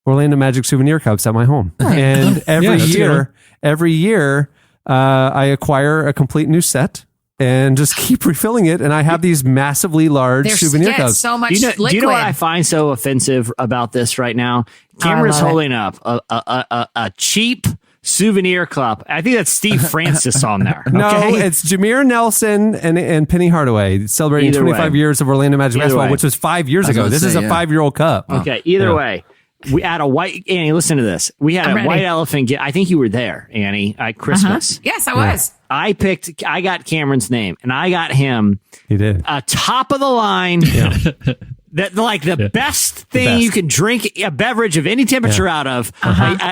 Orlando Magic souvenir cups at my home. And every year, I acquire a complete new set and just keep refilling it. And I have these massively large souvenir cups. So much do liquid. you know what I find so offensive about this right now? Cameron's holding up a cheap souvenir cup. I think that's Steve Francis on there. Okay? No, it's Jameer Nelson and Penny Hardaway celebrating 25 years of Orlando Magic basketball, which was 5 years ago. This is a 5-year-old cup. Okay, either way. We had a white, Annie, listen to this. We had a white elephant. I think you were there, Annie, at Christmas. Yes, I was. I got Cameron's name, and I got him. He did. A top of the line, the best thing you can drink a beverage of any temperature out of.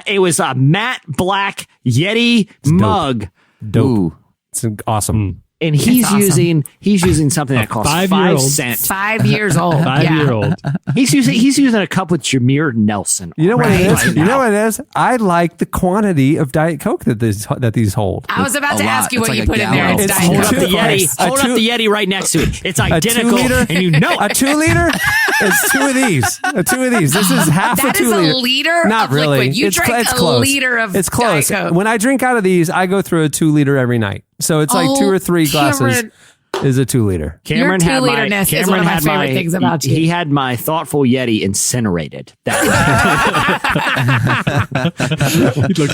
It was a matte black Yeti mug. Dope. Ooh. It's awesome. And he's using something that costs 5 cents. 5 years old. 5-year-old. He's using a cup with Jameer Nelson. You know what it is? You know what it is? I like the quantity of Diet Coke that these hold. I was about to ask you what you put in there. It's Diet Coke. Hold up the Yeti right next to it. It's identical, and you know a 2 liter is 2 of these. This is half a 2 liter. That is a liter Not of really. liquid. You drink a liter of It's close. Diet Coke. When I drink out of these, I go through a 2 liter every night. So it's like 2 or 3 glasses is a 2 liter. Cameron Your 2-literness is one of my favorite things about you. He had my thoughtful Yeti incinerated.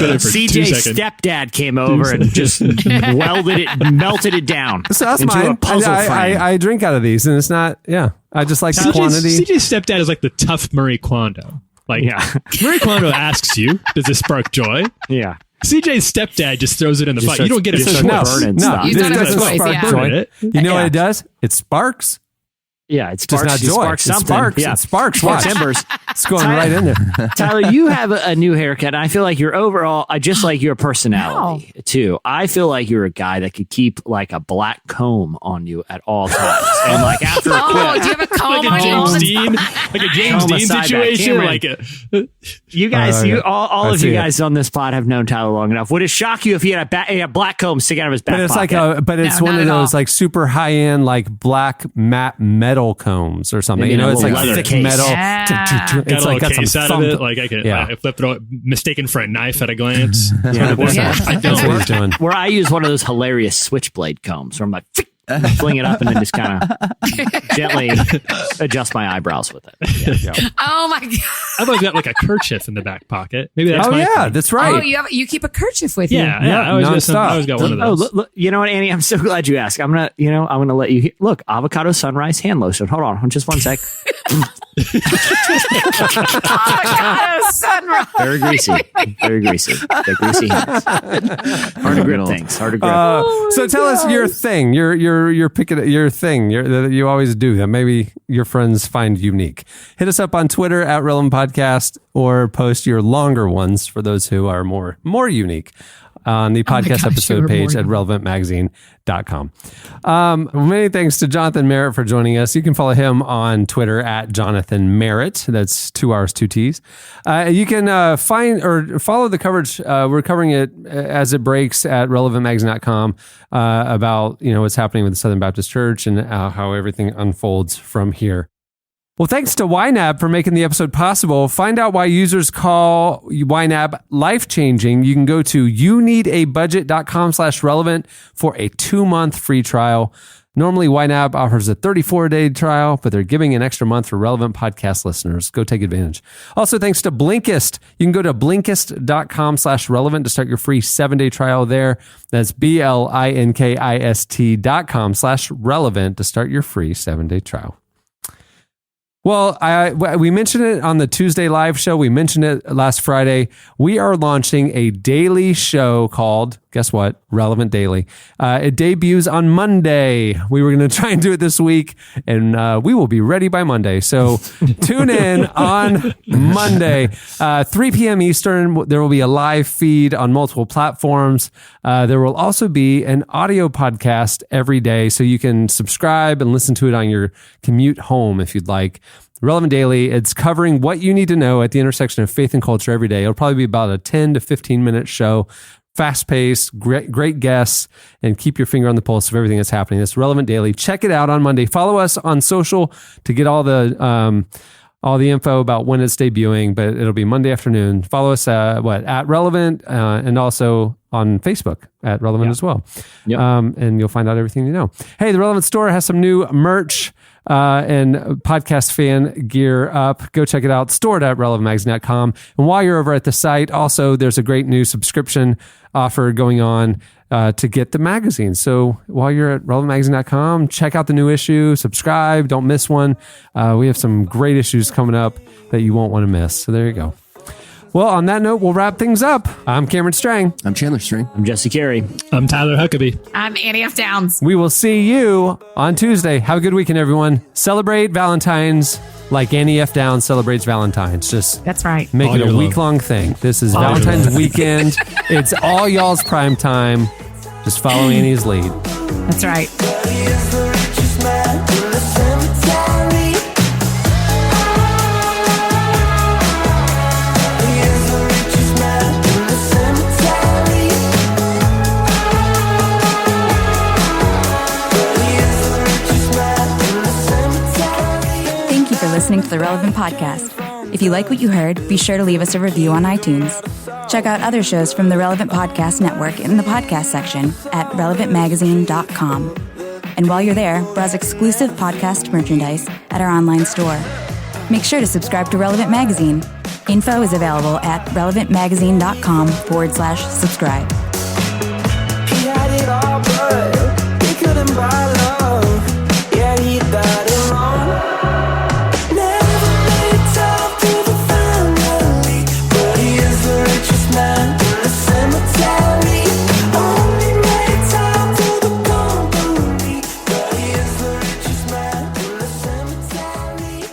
CJ's stepdad came over and just melted it down. So that's into mine. a puzzle frame. I drink out of these, and it's not. Yeah, I just like the quantity. CJ's stepdad is like the tough Marie Kondo. Marie Kondo asks you, "Does this spark joy?" Yeah. CJ's stepdad just throws it in the fire. You don't get a choice. No, You don't have a choice, spark joy. You know what it does? It sparks. Yeah, it sparks. Just not joy. Sparks something. It sparks. Watch. Timbers. It's going right in there. Tyler, you have a new haircut, and I feel like you're overall. I just like your personality too. I feel like you're a guy that could keep like a black comb on you at all times, and like after a quit, do you have a comb like on a James Dean, like a James Dean situation. You guys, all of you guys on this pod have known Tyler long enough. Would it shock you if he had a black comb sticking out of his back pocket? But it's one of those like super high end like black matte metal combs or something. It's like thick case. metal. Got It's a like little got case some out of thump. it. Like I flip it mistaken for a knife at a glance. That's what he's doing. Where I use one of those hilarious switchblade combs where I'm like, fling it up and then just kind of gently adjust my eyebrows with it. Yeah. Oh my God. I've always got like a kerchief in the back pocket. Maybe that's my thing. That's right. Oh, you keep a kerchief with you. Yeah, I always got one of those. Look, you know what, Annie? I'm so glad you asked. I'm gonna let you look. Avocado Sunrise hand lotion. Hold on, just one sec. Avocado Sunrise. Very greasy. The greasy hands. Hard to grip things. Hard to grip. So tell us your thing. Your thing that you always do that maybe your friends find unique. Hit us up on Twitter at Relevant Podcast, or post your longer ones for those who are more unique on the podcast episode page at relevantmagazine.com. Many thanks to Jonathan Merritt for joining us. You can follow him on Twitter at Jonathan Merritt. That's 2 R's, 2 T's. You can find or follow the coverage. We're covering it as it breaks at relevantmagazine.com about what's happening with the Southern Baptist Church and how everything unfolds from here. Well, thanks to YNAB for making the episode possible. Find out why users call YNAB life-changing. You can go to youneedabudget.com/relevant for a 2-month free trial. Normally, YNAB offers a 34-day trial, but they're giving an extra month for Relevant podcast listeners. Go take advantage. Also, thanks to Blinkist. You can go to Blinkist.com/relevant to start your free 7-day trial there. That's BLINKIST.com/relevant to start your free 7-day trial. Well, we mentioned it on the Tuesday live show. We mentioned it last Friday. We are launching a daily show called, guess what? Relevant Daily. It debuts on Monday. We were going to try and do it this week, and we will be ready by Monday. So tune in on Monday, 3 p.m. Eastern. There will be a live feed on multiple platforms. There will also be an audio podcast every day, so you can subscribe and listen to it on your commute home if you'd like. Relevant Daily, it's covering what you need to know at the intersection of faith and culture every day. It'll probably be about a 10 to 15-minute show, fast-paced, great guests, and keep your finger on the pulse of everything that's happening. It's Relevant Daily. Check it out on Monday. Follow us on social to get all the info about when it's debuting, but it'll be Monday afternoon. Follow us at Relevant and also on Facebook at Relevant as well. Yep. And you'll find out everything you know. Hey, the Relevant store has some new merch and podcast fan gear up. Go check it out. Store it at relevantmagazine.com. And while you're over at the site, also there's a great new subscription offer going on to get the magazine. So while you're at relevantmagazine.com, check out the new issue, subscribe, don't miss one. We have some great issues coming up that you won't want to miss. So there you go. Well, on that note, we'll wrap things up. I'm Cameron Strang. I'm Chandler Strang. I'm Jesse Carey. I'm Tyler Huckabee. I'm Annie F. Downs. We will see you on Tuesday. Have a good weekend, everyone. Celebrate Valentine's like Annie F. Downs celebrates Valentine's. Just That's right. Make All it a year long. week-long thing. This is All year Valentine's long. weekend. It's all y'all's prime time. Just follow Annie's lead. That's right. Thank you for listening to the Relevant Podcast. If you like what you heard, be sure to leave us a review on iTunes. Check out other shows from the Relevant Podcast Network in the podcast section at relevantmagazine.com. And while you're there, browse exclusive podcast merchandise at our online store. Make sure to subscribe to Relevant Magazine. Info is available at relevantmagazine.com/subscribe. He had it all, but he couldn't buy love. Yeah, he died alone. Never made time for the family, but he is the richest man in the cemetery. Only made time for the company, but he is the richest man in the cemetery.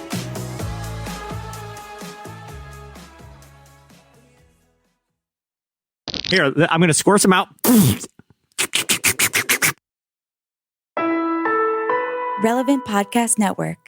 Here, I'm going to score some out. Relevant Podcast Network.